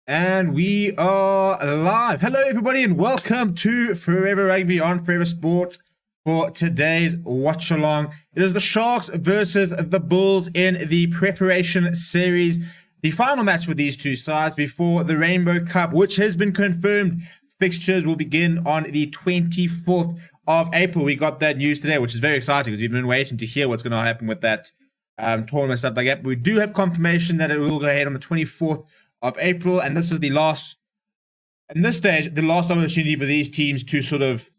And we are live. Hello, everybody, and welcome to Forever Rugby on Forever Sport for today's watch-along. It is the Sharks versus the Bulls in the preparation series. The final match for these two sides before the Rainbow Cup, which has been confirmed. Fixtures will begin on the 24th of April. We got that news today, which is very exciting because we've been waiting to hear what's going to happen with that tournament, stuff like that. But we do have confirmation that it will go ahead on the 24th of April, and this is the last, at this stage, the last opportunity for these teams to sort of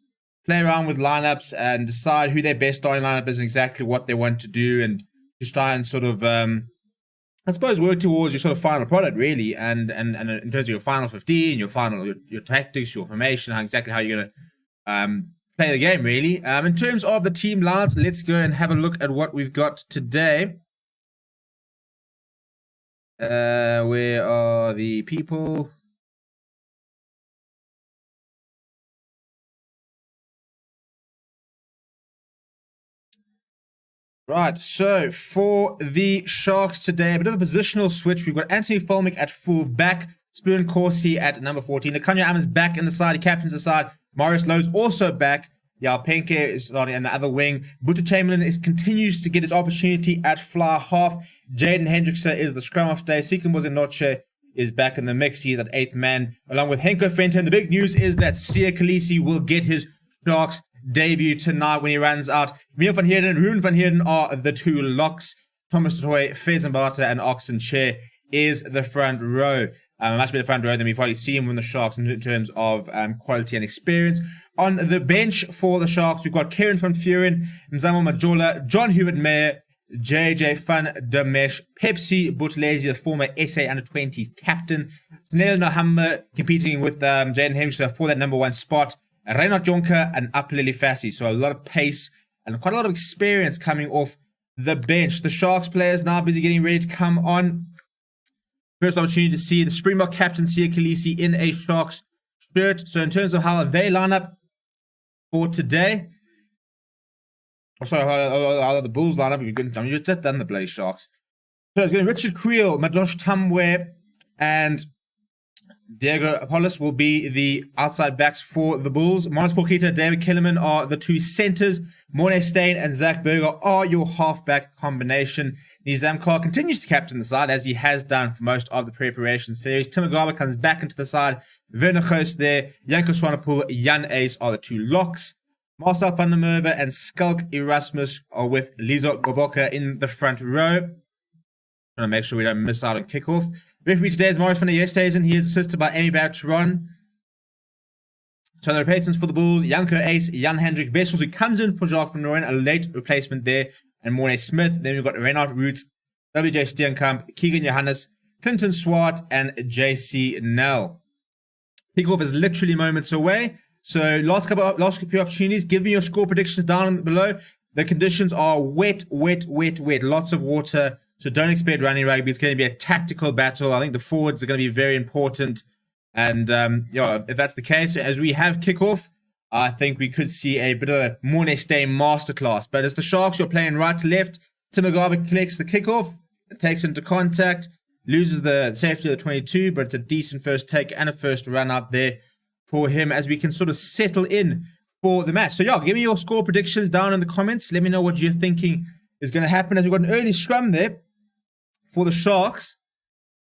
play around with lineups and decide who their best starting lineup is and exactly what they want to do, and just try and sort of, I suppose, work towards your sort of final product, really, and in terms of your final 15, your tactics, your formation, exactly how you're going to play the game, really. In terms of the team lineups, let's go and have a look at what we've got today. Where are the people? Right, so for the Sharks today, a bit of a positional switch. We've got Anthony Fulmick at full back, Spoon Corsi at number 14. Nakanya Amon's back in the side, he captains the side. Maurice Lowe's also back. Yao Penke is starting in the other wing. Buta Chamberlain continues to get his opportunity at fly half. Jaden Hendrickson is the scrum off today. Sikamboze Noche is back in the mix. He's at 8th man, along with Henko Fenton. The big news is that Sia Khaleesi will get his Sharks debut tonight when he runs out. Emil van Heerden and Ruben van Heerden are the two locks. Thomas Toy, Fez Mbata, and Oxen Chair is the front row. Much better front row than we've probably seen from the Sharks in terms of quality and experience. On the bench for the Sharks, we've got Kieran van Vuren, Nzamo Majola, John Hubert Meyer, JJ Van der Mesh, Pepsi Buthelezi, the former SA Under-20s captain, Snell Nohammer competing with Jaden Hendrickson for that number one spot, Reinhard Jonker and Apelele Fassi. So a lot of pace and quite a lot of experience coming off the bench. The Sharks players now busy getting ready to come on. First opportunity to see the Springbok captain Sia Khaleesi in a Sharks shirt. So in terms of how they line up for today, how the Bulls line up, you've just done the bloody Sharks. So it's going to be Richard Creel, Madosh Tamwe, and Diego Apollos will be the outside backs for the Bulls. Marnus Porkita, David Kellerman are the two centers. Morne Steyn and Zach Berger are your halfback combination. Nizam Carr continues to captain the side, as he has done for most of the preparation series. Tim Agaba comes back into the side. Werner Goos there. Janko Swanepoel, Jan Ace are the two locks. Marcel van der Merwe and Skulk Erasmus are with Lizo Goboka in the front row. Trying to make sure we don't miss out on kickoff. Referee today is Maurice van der Yesthuizen. He is assisted by Amy Bartron. So the replacements for the Bulls, Janko Ace, Jan Hendrik Wessels, who comes in for Jacques van Rooyen, a late replacement there, and Morne Smith. Then we've got Reinhard Roots, WJ Steenkamp, Keegan Johannes, Clinton Swart, and JC Nell. Kickoff is literally moments away. So last few opportunities. Give me your score predictions down below. The conditions are wet. Lots of water. So don't expect running rugby. It's going to be a tactical battle. I think the forwards are going to be very important. And if that's the case, as we have kickoff, I think we could see a bit of a Morne Steyn masterclass. But as the Sharks, you're playing right to left. Tim Agaba collects the kickoff, takes into contact, loses the safety of the 22, but it's a decent first take and a first run out there for him as we can sort of settle in for the match. So give me your score predictions down in the comments. Let me know what you're thinking is going to happen, as we've got an early scrum there for the Sharks.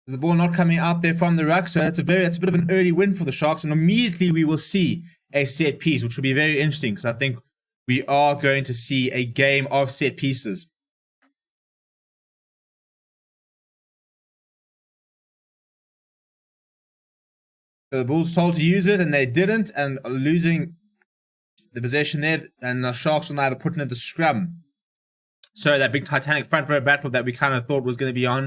The ball not coming out there from the ruck, so it's a bit of an early win for the Sharks, and immediately we will see a set piece, which will be very interesting because I think we are going to see a game of set pieces. So the Bulls told to use it, and they didn't, and losing the possession there, and the Sharks will now put in the scrum. So that big Titanic front row battle that we kind of thought was going to be on,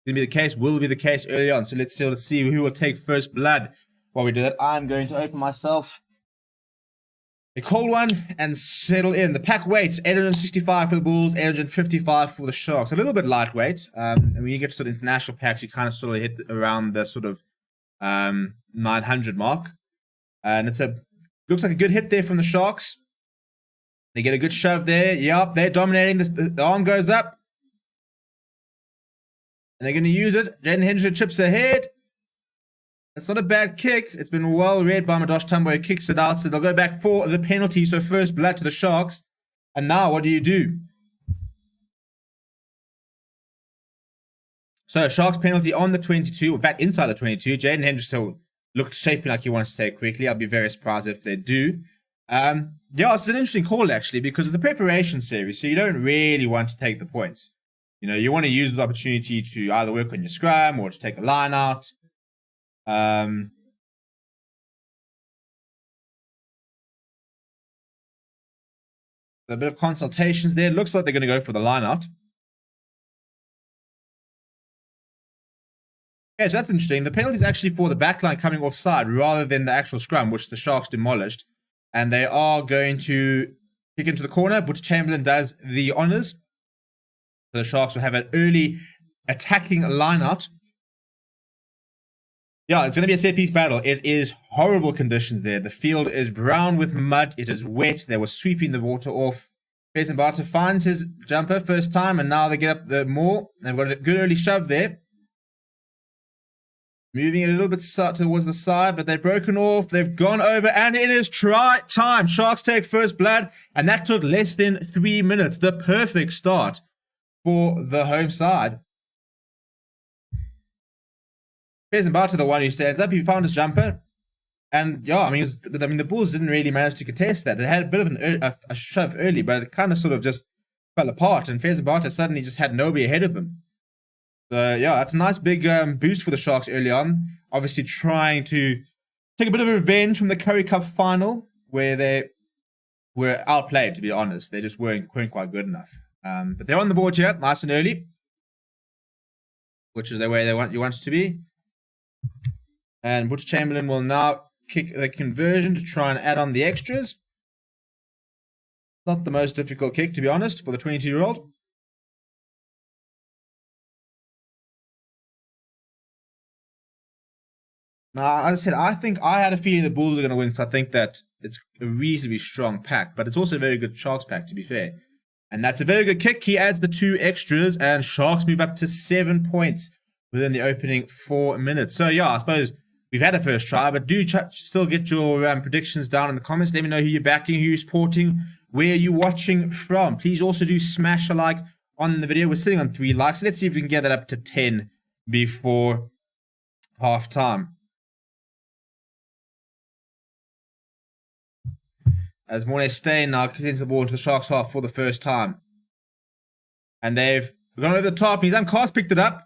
going to be the case, will be the case early on. So let's see who will take first blood. While we do that, I'm going to open myself a cold one and settle in. The pack weights, 865 for the Bulls, 855 for the Sharks. A little bit lightweight. And when you get to sort of international packs, you kind of sort of hit around the sort of 900 mark. And looks like a good hit there from the Sharks. They get a good shove there. Yep, they're dominating. The arm goes up. And they're going to use it. Jaden Hendrickson chips ahead. It's not a bad kick. It's been well read by Madosh Tambo, who kicks it out. So they'll go back for the penalty. So first blood to the Sharks. And now what do? So Sharks penalty on the 22. In fact, inside the 22. Jaden Henderson looks shaping like he wants to say it quickly. I'll be very surprised if they do. Yeah, it's an interesting call actually, because it's a preparation series. So you don't really want to take the points. You know, you want to use the opportunity to either work on your scrum or to take a line out. A bit of consultations there. It looks like they're going to go for the line out. Okay, so that's interesting. The penalty is actually for the backline coming offside rather than the actual scrum, which the Sharks demolished. And they are going to kick into the corner. Butch Chamberlain does the honours. So the Sharks will have an early attacking line-out. Yeah, it's going to be a set-piece battle. It is horrible conditions there. The field is brown with mud. It is wet. They were sweeping the water off. Barter finds his jumper first time, and now they get up the maul. They've got a good early shove there. Moving it a little bit towards the side, but they've broken off. They've gone over, and it is try time. Sharks take first blood, and that took less than 3 minutes. The perfect start for the home side. Barter, the one who stands up, he found his jumper, and yeah, I mean, the Bulls didn't really manage to contest that. They had a bit of a shove early, but it kind of sort of just fell apart, and Barter suddenly just had nobody ahead of him. So yeah, that's a nice big boost for the Sharks early on. Obviously trying to take a bit of revenge from the Currie Cup final, where they were outplayed, to be honest. They just weren't quite good enough. But they're on the board here, nice and early, which is the way you want it to be. And Butch Chamberlain will now kick the conversion to try and add on the extras. Not the most difficult kick, to be honest, for the 22-year-old. Now, as I said, I had a feeling the Bulls are going to win, so I think that it's a reasonably strong pack, but it's also a very good Sharks pack, to be fair. And that's a very good kick. He adds the 2 extras, and Sharks move up to 7 points within the opening 4 minutes. So, yeah, I suppose we've had a first try, but do still get your predictions down in the comments. Let me know who you're backing, who you're supporting, where you're watching from. Please also do smash a like on the video. We're sitting on 3 likes. So let's see if we can get that up to 10 before half time. As Mornay Stain now gets into the ball into the Sharks half for the first time. And they've gone over the top. His own cast picked it up.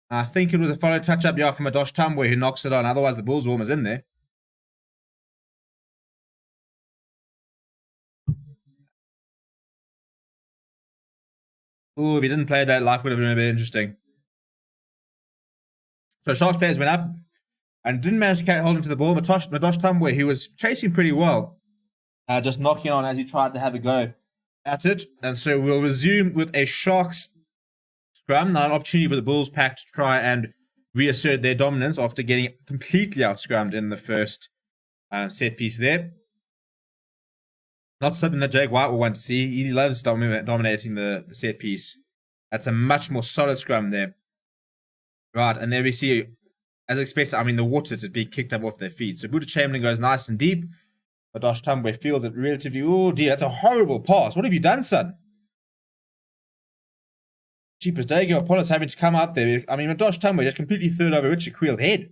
I think it was a follow touch-up from Madosh Tambo who knocks it on. Otherwise, the Bulls warmers in there. Ooh, if he didn't play that, life would have been a bit interesting. So Sharks players went up and didn't manage to hold into the ball. Madosh Tambo, who was chasing pretty well, just knocking on as he tried to have a go at it. And so we'll resume with a Sharks scrum. Now an opportunity for the Bulls pack to try and reassert their dominance after getting completely out-scrummed in the first set piece there. Not something that Jake White will want to see. He loves dominating the set piece. That's a much more solid scrum there. Right, and there we see, as expected, I mean, the Waters had been kicked up off their feet. So Butch Chamberlain goes nice and deep. Madosh Tambo feels it relatively... Oh, dear, that's a horrible pass. What have you done, son? Cheapest Dago Apollo's having to come out there. I mean, Madosh Tambo just completely threw it over Richard Creel's head.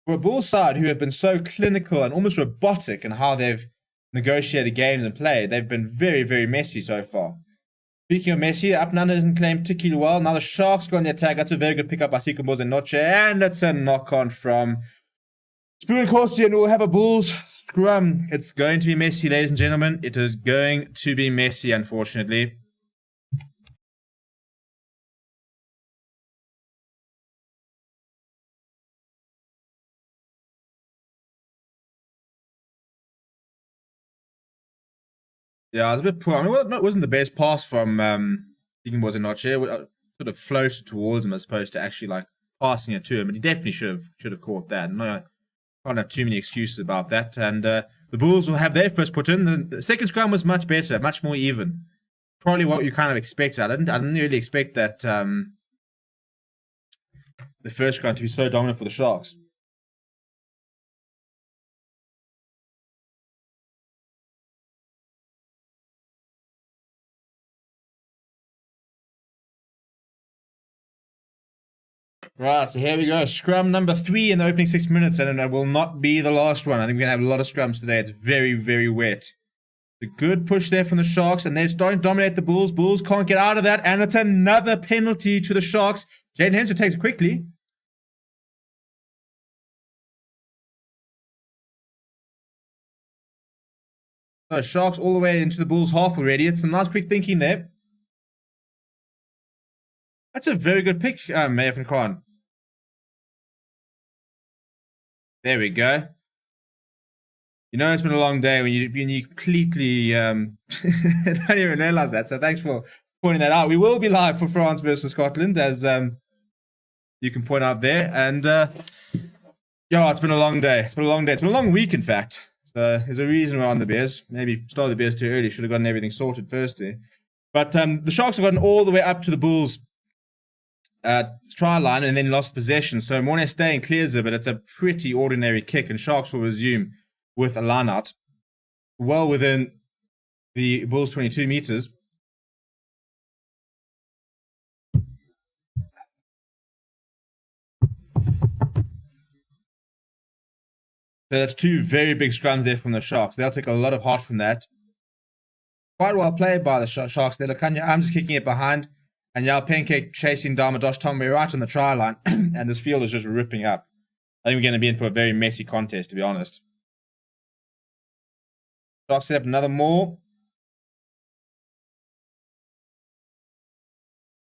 For a Bulls side who have been so clinical and almost robotic in how they've negotiated games and played, they've been very, very messy so far. Speaking of Messi, up and under isn't claimed particularly well. Now the Sharks go on the attack. That's a very good pickup by Sikumboz and Noche. And it's a knock-on from Spoon Corsi, and we'll have a Bulls scrum. It's going to be messy, ladies and gentlemen. It is going to be messy, unfortunately. Yeah, I was a bit poor. I mean, it wasn't the best pass from Sikumboz and Noche. It sort of floated towards him as opposed to actually like passing it to him. But he definitely should have caught that. No, can't have too many excuses about that. And the Bulls will have their first put in. The second scrum was much better, much more even. probably what you kind of expected. I didn't really expect that the first scrum to be so dominant for the Sharks. Right, so here we go. Scrum number 3 in the opening 6 minutes, and it will not be the last one. I think we're going to have a lot of scrums today. It's very, very wet. A good push there from the Sharks, and they're starting to dominate the Bulls. Bulls can't get out of that, and it's another penalty to the Sharks. Jaden Henshaw takes it quickly. So Sharks all the way into the Bulls half already. It's some nice quick thinking there. That's a very good pick, Mayor van Khan. There we go. You know it's been a long day when you completely don't even realize that. So thanks for pointing that out. We will be live for France versus Scotland, as you can point out there. And yeah, it's been a long day. It's been a long day. It's been a long week, in fact. So there's a reason we're on the Bears. Maybe started the Bears too early. Should have gotten everything sorted firstly. But the Sharks have gotten all the way up to the Bulls' try line and then lost possession. So Mornay staying clears it, but it's a pretty ordinary kick, and Sharks will resume with a line out well within the Bulls' 22 meters. So that's 2 very big scrums there from the Sharks. They'll take a lot of heart from that. Quite well played by the Sharks there. Lakanya, I'm just kicking it behind. And Yao Pancake chasing down Madosh Tombe right on the try line. And this field is just ripping up. I think we're going to be in for a very messy contest, to be honest. Sharks set up another more.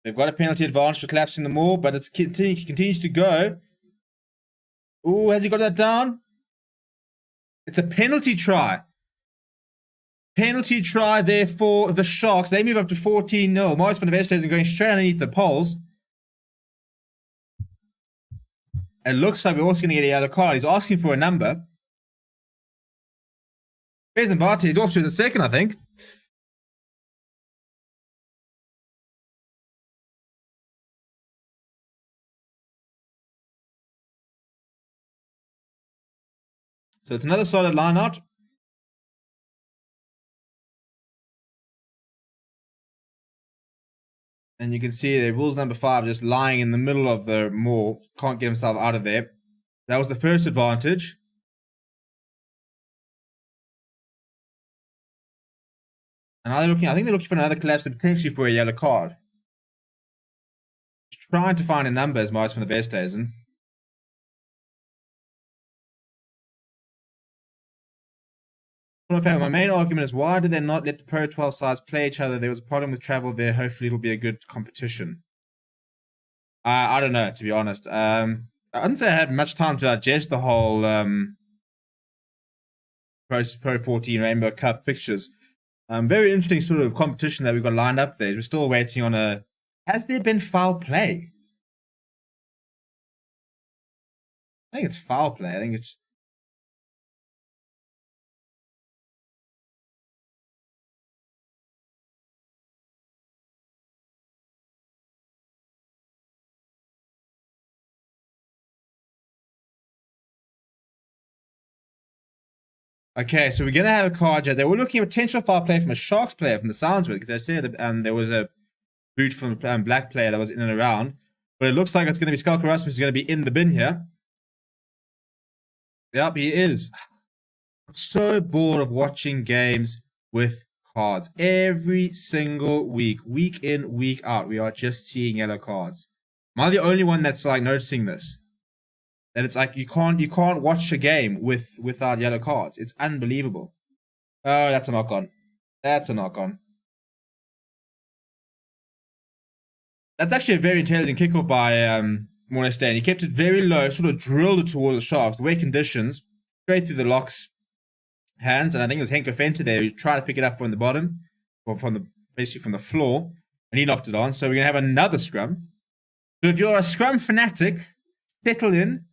They've got a penalty advantage for collapsing the maul, but it continues to go. Ooh, has he got that down? It's a penalty try. Penalty try there for the Sharks. They move up to 14-0. Marius van der Westhuizen going straight underneath the poles. It looks like we're also going to get a yellow card. He's asking for a number. Mbate, he's off to the second, I think. So it's another solid line out. And you can see there, Bulls number 5 just lying in the middle of the maul. Can't get himself out of there. That was the first advantage. And now they're looking, I think they're looking for another collapse and potentially for a yellow card. Trying to find a number as Marius van der Westhuizen. My main argument is, why did they not let the Pro 12 sides play each other? There was a problem with travel there. Hopefully it'll be a good competition. I don't know, to be honest. I didn't say I had much time to digest the whole Pro 14 Rainbow Cup fixtures. Very interesting sort of competition that we've got lined up there. We're still waiting on a... Has there been foul play? I think it's foul play. I think it's... Okay, so we're going to have a card here. They were looking at potential foul play from a Sharks player from the sounds of it, because they said that there was a boot from a black player that was in and around. But it looks like it's going to be Skalka Rasmus who's going to be in the bin here. Yep, he is. I'm so bored of watching games with cards. Every single week, week in, week out, we are just seeing yellow cards. Am I the only one that's like noticing this? That it's like you can't watch a game without yellow cards. It's unbelievable. Oh, that's a knock on. That's a knock on. That's actually a very intelligent kickoff by Mornay Stain. He kept it very low, sort of drilled it towards the Sharks. The way conditions, straight through the Locks' hands, and I think it was Henko Fenter there who tried to pick it up from the bottom, or basically from the floor, and he knocked it on. So we're gonna have another scrum. So if you're a scrum fanatic, settle in.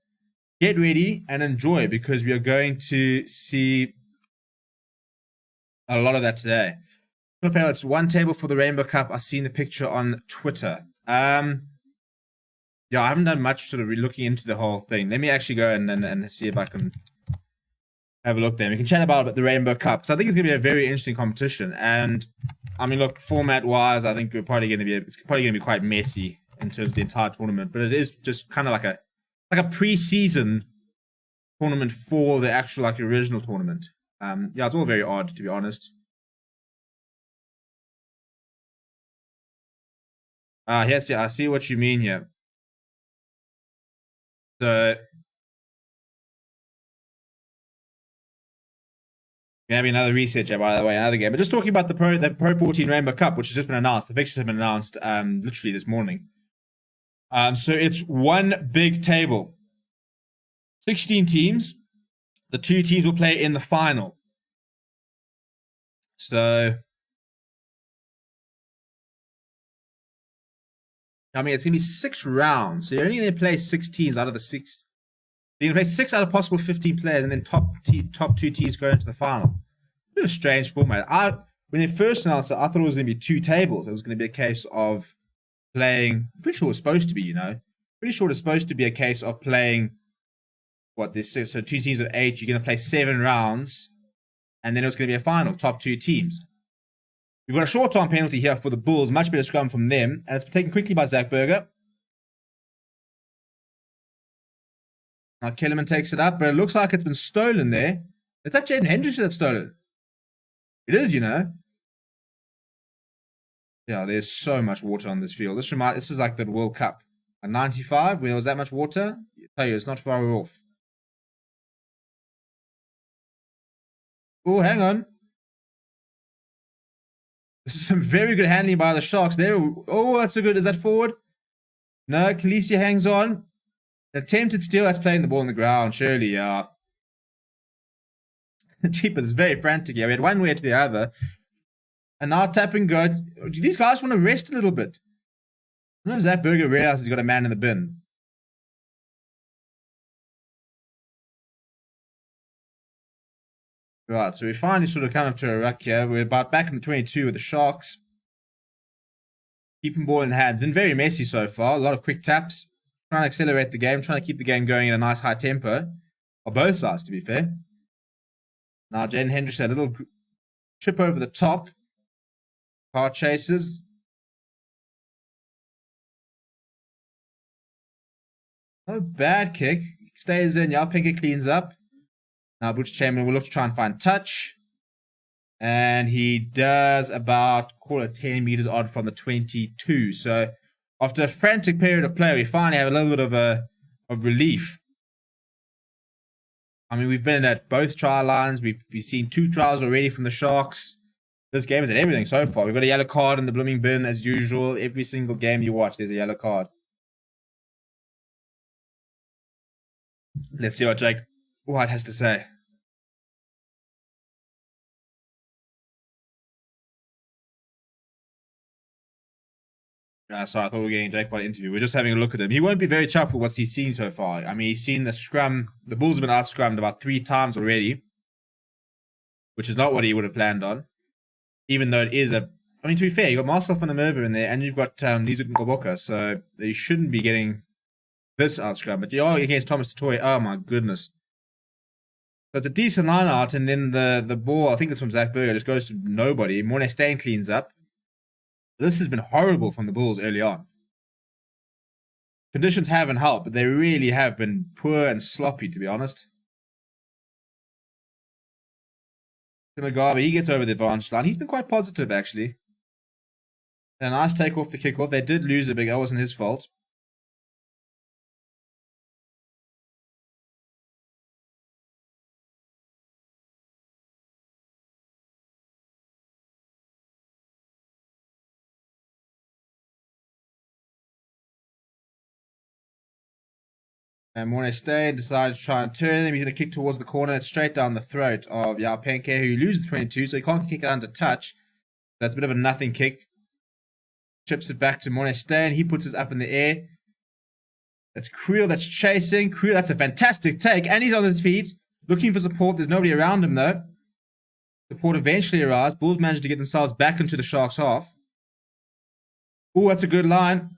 Get ready and enjoy, because we are going to see a lot of that today. So it's one table for the Rainbow Cup. I've seen the picture on Twitter. Yeah, I haven't done much sort of looking into the whole thing. Let me actually go and see if I can have a look there. We can chat about the Rainbow Cup. So I think it's going to be a very interesting competition. And I mean, look, format-wise, I think it's probably going to be quite messy in terms of the entire tournament. But it is just kind of like a pre-season tournament for the actual like original tournament. Yeah, it's all very odd, to be honest. Yes, yeah, I see what you mean here. So, gonna be another reset, by the way, another game. But just talking about the Pro 14 Rainbow Cup, which has just been announced. The fixtures have been announced literally this morning. So it's one big table. 16 teams. The 2 teams will play in the final. So, I mean, it's going to be 6 rounds. So you're only going to play 6 teams out of the 6. You're going to play 6 out of possible 15 players, and then top 2 teams go into the final. A bit of a strange format. When they first announced it, I thought it was going to be 2 tables. It was going to be a case of playing. I'm pretty sure it was supposed to be, Pretty sure it's supposed to be a case of playing. So 2 teams of 8. You're going to play 7 rounds, and then it was going to be a final, top 2 teams. We've got a short-time penalty here for the Bulls. Much better scrum from them. And it's taken quickly by Zach Berger. Now Kellerman takes it up, but it looks like it's been stolen there. Is that Jaden Hendricks that's stolen? It is, Yeah, there's so much water on this field. This is like the World Cup. A 95, where there was that much water? I tell you, it's not far off. Oh, hang on. This is some very good handling by the Sharks there. Oh, that's so good. Is that forward? No, Khaleesi hangs on. Attempted steal. That's playing the ball on the ground. Surely, yeah. Cheaper is very frantic. Yeah, we had one way to the other. And now tapping good. Do these guys want to rest a little bit? I don't know if Zach Berger realizes he's got a man in the bin. Right, so we finally sort of come up to a ruck here. We're about back in the 22 with the Sharks. Keeping ball in hand. Been very messy so far. A lot of quick taps. Trying to accelerate the game. Trying to keep the game going in a nice high tempo. On both sides, to be fair. Now Jaden Hendricks had a little chip over the top. Car chases. No bad kick. Stays in. Yao Pinker cleans up. Now Butch Chamberlain will look to try and find touch. And he does about, call it 10 meters odd from the 22. So after a frantic period of play, we finally have a little bit of relief. I mean, we've been at both trial lines. We've seen 2 trials already from the Sharks. This game is at everything so far. We've got a yellow card in the blooming bin as usual. Every single game you watch, there's a yellow card. Let's see what Jake White has to say. Sorry, I thought we were getting Jake White interview. We're just having a look at him. He won't be very chuffed with what he's seen so far. I mean, he's seen the scrum. The Bulls have been out-scrummed about 3 times already, which is not what he would have planned on. Even though it is a... I mean, to be fair, you've got Marcel van der Merwe in there, and you've got Lizu Ngoboka, so they shouldn't be getting this out-scrum. But you are against Thomas Toy. Oh, my goodness. So it's a decent line-out, and then the ball, I think it's from Zach Berger, just goes to nobody. Morne Steyn cleans up. This has been horrible from the Bulls early on. Conditions haven't helped, but they really have been poor and sloppy, to be honest. Mugabe, he gets over the advantage line. He's been quite positive, actually. And a nice take off the kickoff. They did lose a big... That wasn't his fault. And Morne Steyn decides to try and turn him. He's going to kick towards the corner. It's straight down the throat of Yao Pinker, who loses 22, so he can't kick it under touch. That's a bit of a nothing kick. Chips it back to Morne Steyn. He puts it up in the air. That's Creel that's chasing. Creel, that's a fantastic take. And he's on his feet, looking for support. There's nobody around him, though. Support eventually arrives. Bulls manage to get themselves back into the Sharks' half. Oh, that's a good line.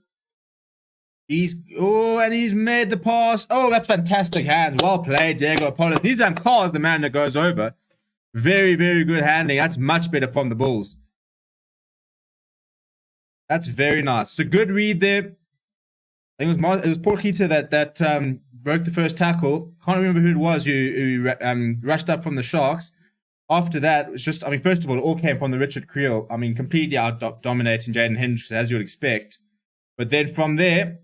And he's made the pass. Oh, that's fantastic hands. Well played, Diego Apollos. Nizam Carr is the man that goes over. Very, very good handling. That's much better from the Bulls. That's very nice. It's a good read there. I think it was Porquita that broke the first tackle. Can't remember who it was who rushed up from the Sharks. After that, it was just, first of all, it all came from the Richard Creel. Completely out-dominating Jaden Hendricks, as you would expect. But then from there,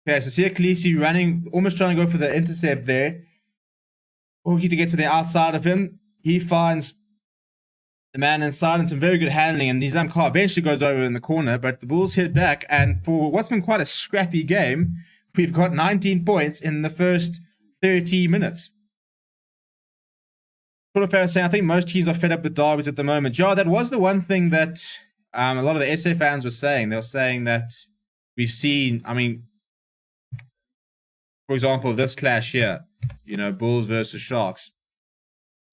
okay, so Sia Khaleesi running, almost trying to go for the intercept there. Porquita gets to the outside of him. He finds the man inside and some very good handling, and Nizam Carr eventually goes over in the corner, but the Bulls hit back, and for what's been quite a scrappy game, we've got 19 points in the first 30 minutes. Sort of fair saying, I think most teams are fed up with derbies at the moment. Yeah, that was the one thing that a lot of the SA fans were saying. They were saying that we've seen, for example, this clash here, Bulls versus Sharks.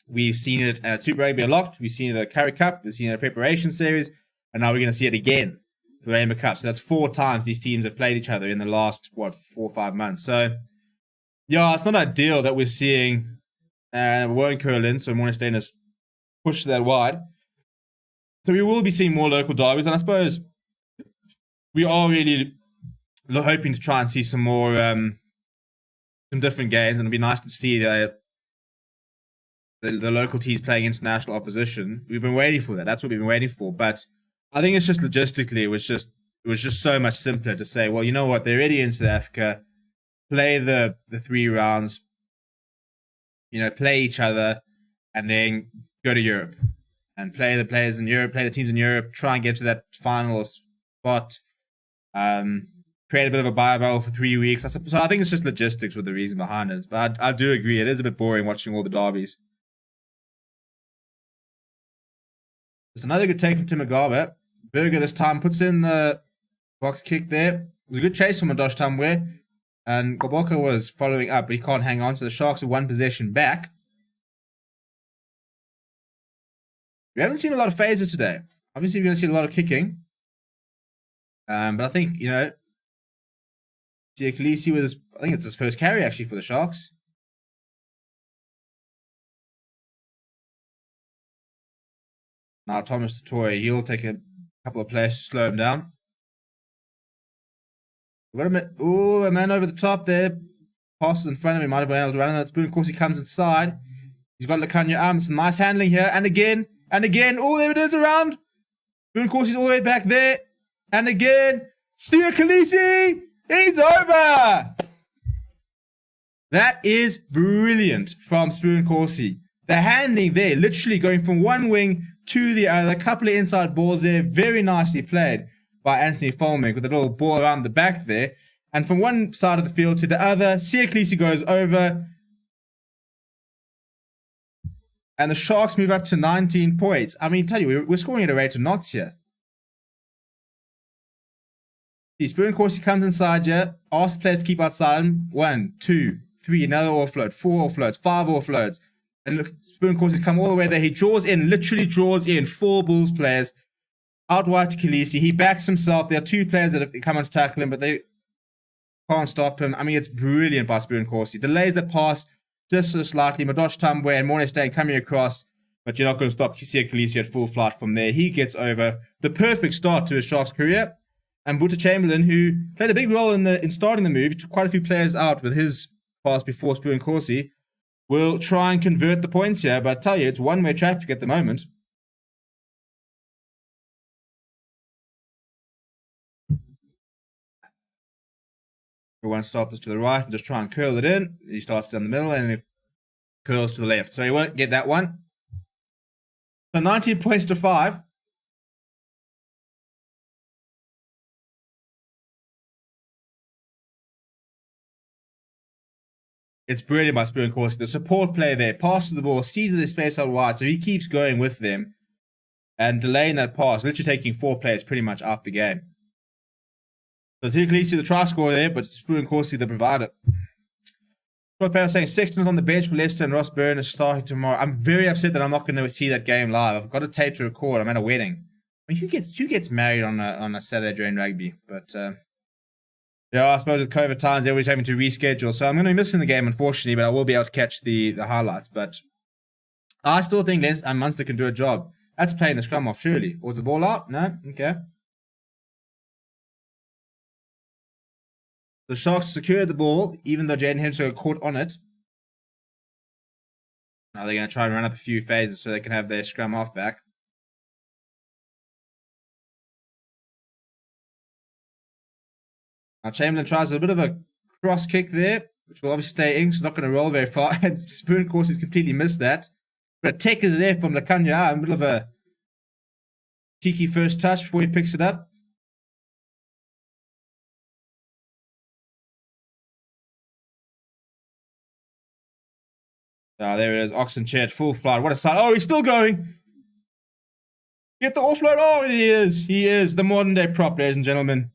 We've seen it at Super Rugby Unlocked. We've seen it at Currie Cup. We've seen it at Preparation Series. And now we're going to see it again for the Rainbow Cup. So that's 4 times these teams have played each other in the last, 4 or 5 months. So, yeah, it's not ideal that we're seeing we won't curl in, so Morning Stain has pushed that wide. So we will be seeing more local derbies. And I suppose we are really hoping to try and see some more, some different games. And it'll be nice to see the local teams playing international opposition. We've been waiting for that. That's what we've been waiting for. But I think it's just logistically, it was just so much simpler to say, well, you know what? They're already in South Africa. Play the 3 rounds. Play each other, and then go to Europe and play the players in Europe, play the teams in Europe, try and get to that final spot. Create a bit of a bubble for 3 weeks. So I think it's just logistics with the reason behind it. But I do agree, it is a bit boring watching all the derbies. There's another good take from Tim Mugabe. Berger this time puts in the box kick there. It was a good chase from Madosh Tamwe. And Goboka was following up, but he can't hang on. So the Sharks are 1 possession back. We haven't seen a lot of phases today. Obviously, we're going to see a lot of kicking. But I think, Sia Khaleesi was, I think it's his first carry actually for the Sharks. Now Thomas Toy, he'll take a couple of plays to slow him down. We've got a man over the top there. Passes in front of him, might have been able to run on that spoon. Of course, he comes inside. He's got Lekanya arms. Some nice handling here. And again. Oh, there it is around. Spoon Corsey's all the way back there. And again. Sia Khaleesi. He's over. That is brilliant from Spoon Corsey. The handling there, literally going from one wing to the other. A couple of inside balls there. Very nicely played by Anthony Folming with a little ball around the back there. And from one side of the field to the other, Sia Khaleesi goes over. And the Sharks move up to 19 points. Tell you, we're scoring at a rate of knots here. See, Spoon Corsey comes inside here, asks players to keep outside him. 1, 2, 3, another offload, 4 offloads, 5 offloads. And look, Spoon Corsey's come all the way there. He literally draws in 4 Bulls players. Out wide to Khaleesi. He backs himself. There are 2 players that have come on to tackle him, but they can't stop him. It's brilliant by Spoon Corsey. Delays the pass just so slightly. Madosh Tambwe and Morning Stain coming across, but you're not going to stop Sia Khaleesi at full flight from there. He gets over. The perfect start to his Sharks career. And Boeta Chamberlain, who played a big role in starting the move, took quite a few players out with his pass before Spoon Corsey, will try and convert the points here. But I tell you, it's one-way traffic at the moment. Everyone starts this to the right and just try and curl it in. He starts down the middle and it curls to the left. So he won't get that one. So 19 points to 5. It's brilliant by Spoon Corsey. The support play there, passes the ball, sees the space out wide, so he keeps going with them and delaying that pass, literally taking 4 players pretty much out the game. So Sia Khaleesi the try scorer there, but Spoon Corsey the provider. What I was saying, Sexton's on the bench for Leicester and Ross Byrne is starting tomorrow. I'm very upset that I'm not going to see that game live. I've got a tape to record. I'm at a wedding. I mean, who gets married on a Saturday during rugby? But yeah, I suppose with COVID times, they're always having to reschedule. So I'm going to be missing the game, unfortunately, but I will be able to catch the highlights. But I still think Munster can do a job. That's playing the scrum off, surely. Or is the ball out? No? Okay. The Sharks secured the ball, even though Jaden Henderson got caught on it. Now they're going to try and run up a few phases so they can have their scrum half back. Now Chamberlain tries a bit of a cross kick there, which will obviously stay in, so it's not going to roll very far. And Spoon, of course, has completely missed that. But a tech is there from Lakanya, in the middle of a cheeky first touch before he picks it up. Ah, there it is. Oxen chair, full flight. What a sight. Oh, he's still going. Get the offload. Oh, he is. He is the modern day prop, ladies and gentlemen.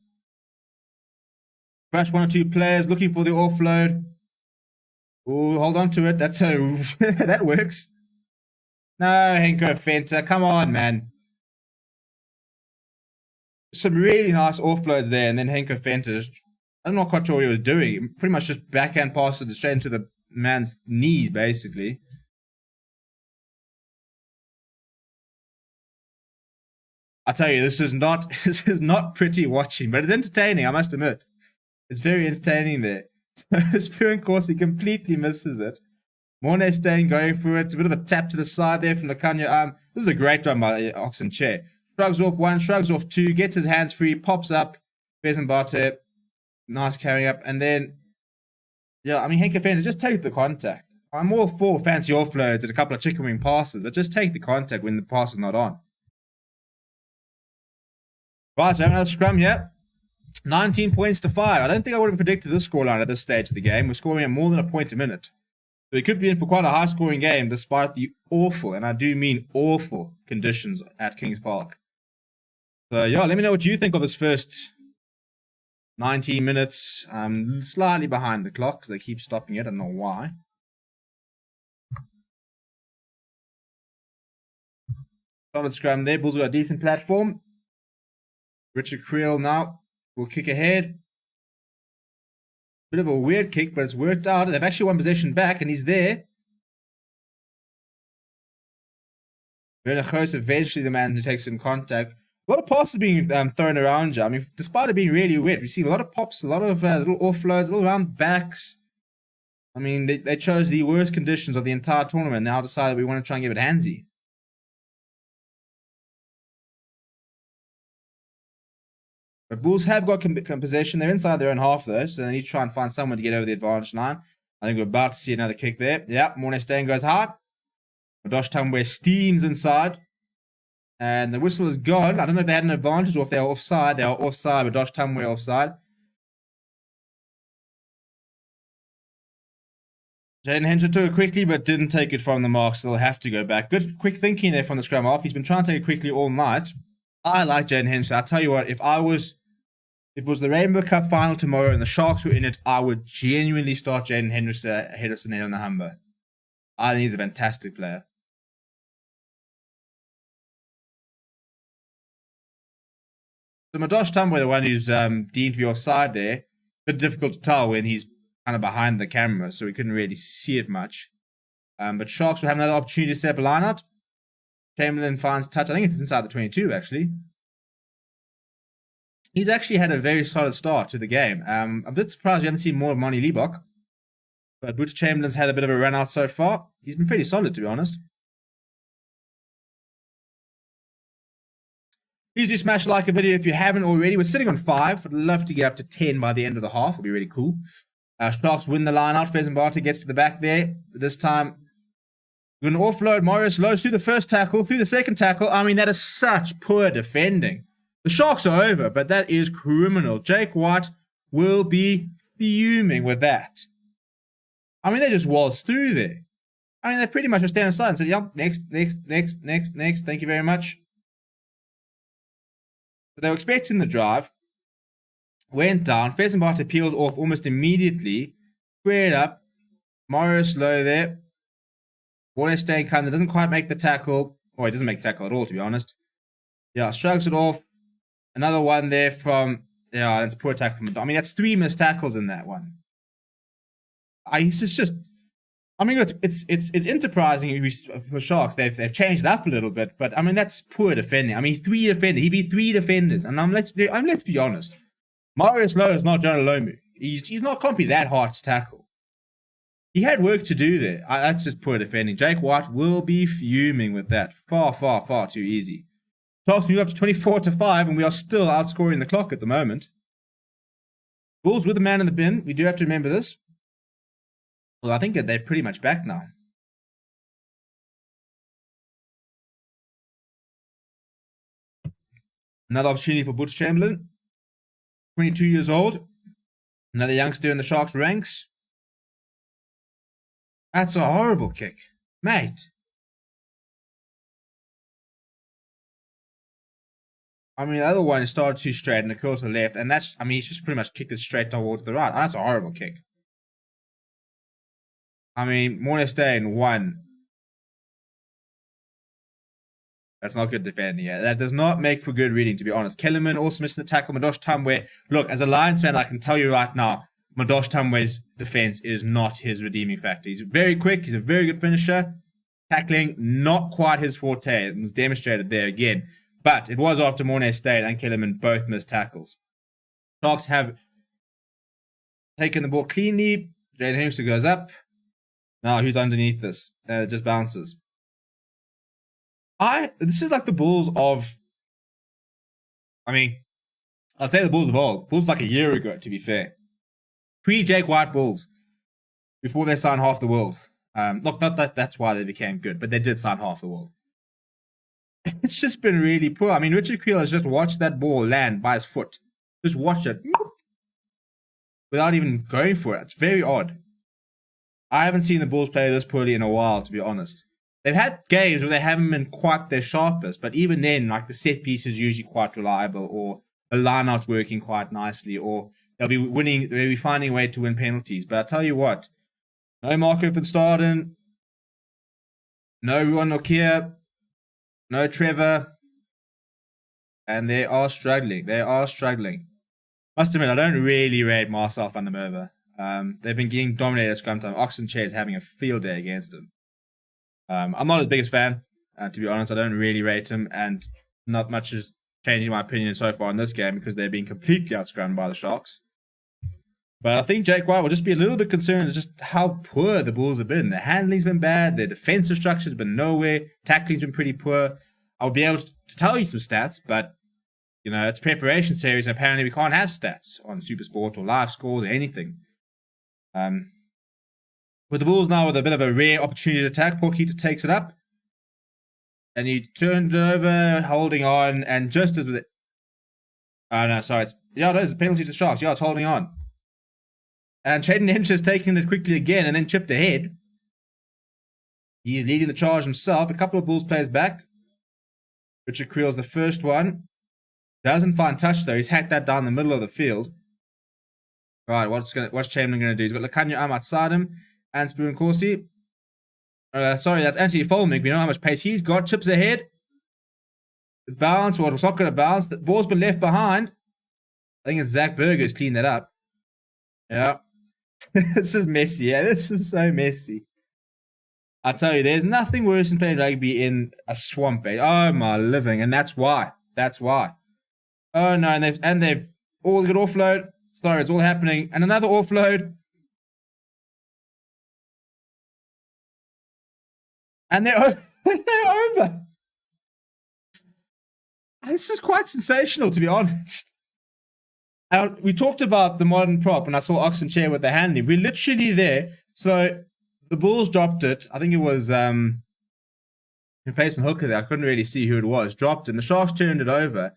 Crash one or two players looking for the offload. Oh, hold on to it. That's so. That works. No, Henko Fenter. Come on, man. Some really nice offloads there, and then Henko Fenter. I'm not quite sure what he was doing. Pretty much just backhand passes it straight into the man's knees, basically. I tell you, this is not pretty watching, but it's entertaining, I must admit. It's very entertaining there. Spear, of course, he completely misses it. Mornay staying, going for it. A bit of a tap to the side there from Lakanya. This is a great run by Oxen Chair. Shrugs off one, shrugs off two, gets his hands free, pops up. Bezenbarte, nice carrying up, and then yeah, I mean, Henke fans, just take the contact. I'm all for fancy offloads and a couple of chicken wing passes, but just take the contact when the pass is not on. Right, so we have another scrum here. 19 points to 5. I don't think I would have predicted this scoreline at this stage of the game. We're scoring at more than a point a minute. So we could be in for quite a high-scoring game, despite the awful, and I do mean awful, conditions at Kings Park. So, yeah, let me know what you think of this first 19 minutes. I'm slightly behind the clock because they keep stopping it. I don't know why. Solid scrum there. Bulls got a decent platform. Richard Creel now will kick ahead. Bit of a weird kick, but it's worked out. They've actually won possession back, and he's there. Werner Goos eventually the man who takes in contact. A lot of passes being thrown around you. I mean, despite it being really wet, we see a lot of pops, a lot of little offloads, little round backs. I mean, they chose the worst conditions of the entire tournament. Now decided we want to try and give it handsy. But Bulls have got possession. They're inside their own half, though, so they need to try and find someone to get over the advantage line. I think we're about to see another kick there. Yeah, Mornay Stain goes high. Madosh Tambwe steams inside. And the whistle is gone. I don't know if they had an advantage or if they were offside. They are offside, but Dosh Tamwe offside. Jaden Henderson took it quickly, but didn't take it from the mark, so they'll have to go back. Good quick thinking there from the scrum half. He's been trying to take it quickly all night. I like Jaden Henderson. I'll tell you what, if it was the Rainbow Cup final tomorrow and the Sharks were in it, I would genuinely start Jaden Henderson on the Humber. I think he's a fantastic player. So Madosh Tambwe, the one who's deemed to be offside there, a bit difficult to tell when he's kind of behind the camera, so we couldn't really see it much. But Sharks will have another opportunity to set up a line out. Chamberlain finds touch. I think it's inside the 22, actually. He's actually had a very solid start to the game. I'm a bit surprised we haven't seen more of Monty Liebach. But Butch Chamberlain's had a bit of a run out so far. He's been pretty solid, to be honest. Please do smash like a video if you haven't already. We're sitting on 5. I'd love to get up to 10 by the end of the half. It'll be really cool. Sharks win the line out. Bezenbarte gets to the back there. This time, we're going to offload Marius Lowe's through the first tackle, through the second tackle. I mean, that is such poor defending. The Sharks are over, but that is criminal. Jake White will be fuming with that. I mean, they just waltzed through there. I mean, they pretty much just stand aside and said, yep, next. Thank you very much. They were expecting the drive. Went down. Bezenbarte peeled off almost immediately. Squared up. Morris low there. Warner staying calm. Doesn't quite make the tackle. Or he doesn't make the tackle at all, to be honest. Yeah, shrugs it off. Another one there from... Yeah, that's a poor tackle from... I mean, that's 3 missed tackles in that one. It's just... I mean, it's enterprising for the Sharks. They've changed it up a little bit, but I mean that's poor defending. I mean, 3 defenders. He beat 3 defenders, and let's be honest. Marius Lowe is not Jonah Lomu. He's not can't be that hard to tackle. He had work to do there. That's just poor defending. Jake White will be fuming with that. Far, far, far too easy. Sharks move up to 24-5, and we are still outscoring the clock at the moment. Bulls with the man in the bin. We do have to remember this. Well, I think that they're pretty much back now. Another opportunity for Butch Chamberlain. 22 years old. Another youngster in the Sharks ranks. That's a horrible kick. Mate. I mean, the other one started too straight and it curls to the left. And that's, I mean, he's just pretty much kicked it straight towards the right. That's a horrible kick. I mean, Mornay in 1. That's not good defending. Yeah, that does not make for good reading, to be honest. Kellerman also missing the tackle. Madosh Tamwe. Look, as a Lions fan, I can tell you right now, Madosh Tamwe's defense is not his redeeming factor. He's very quick. He's a very good finisher. Tackling, not quite his forte. It was demonstrated there again. But it was after Mornay and Kellerman both missed tackles. Sharks have taken the ball cleanly. Jaden Hemster goes up. Now, who's underneath this? It just bounces. This is like the Bulls of... I mean, I'd say the Bulls of old. Bulls like a year ago, to be fair. Pre-Jake White Bulls. Before they signed half the world. Look, not that that's why they became good, but they did sign half the world. It's just been really poor. I mean, Richard Creel has just watched that ball land by his foot. Just watch it. Without even going for it. It's very odd. I haven't seen the Bulls play this poorly in a while, to be honest. They've had games where they haven't been quite their sharpest, but even then, like the set piece is usually quite reliable, or the line-out's working quite nicely, or they'll be finding a way to win penalties. But I tell you what, no Marco van Staden, no Ruan Nokia, no Trevor, and they are struggling. They are struggling. Must admit, I don't really rate Marcel van der Merwe. They've been getting dominated at scrum time. Oxenchair is having a field day against him. I'm not his biggest fan, to be honest. I don't really rate him, and not much is changing my opinion so far in this game because they're being completely outscrummed by the Sharks. But I think Jake White will just be a little bit concerned at just how poor the Bulls have been. Their handling's been bad, their defensive structure's been nowhere, tackling's been pretty poor. I'll be able to tell you some stats, but you know, it's preparation series, and apparently we can't have stats on Supersport or live scores or anything. With the Bulls now with a bit of a rare opportunity to attack, Porkeeta takes it up. And he turned it over, holding on, and just as with it... Oh, no, sorry. There's a penalty to Sharks. It's holding on. And Shaden Hemster's taking it quickly again and then chipped ahead. He's leading the charge himself. A couple of Bulls players back. Richard Creel's the first one. Doesn't find touch, though. He's hacked that down the middle of the field. Right, what's Chamberlain going to do? He's got Lakanya outside him. And Spoon Corsi. Sorry, that's Anthony Folmig. We know how much pace he's got. Chips ahead. Bounce. Well, it's not going to bounce. The ball's been left behind. I think it's Zach Berger who's cleaned that up. Yeah. This is messy. Yeah, this is so messy. I tell you, there's nothing worse than playing rugby in a swamp, eh? Oh, my living. And that's why. That's why. Oh, no. And they've all got offload. Sorry, it's all happening. And another offload. And they're over. This is quite sensational, to be honest. We talked about the modern prop, and I saw Oxenchair with the handling. We're literally there. So the Bulls dropped it. I think it was replacement hooker there. I couldn't really see who it was. Dropped it, and the Sharks turned it over.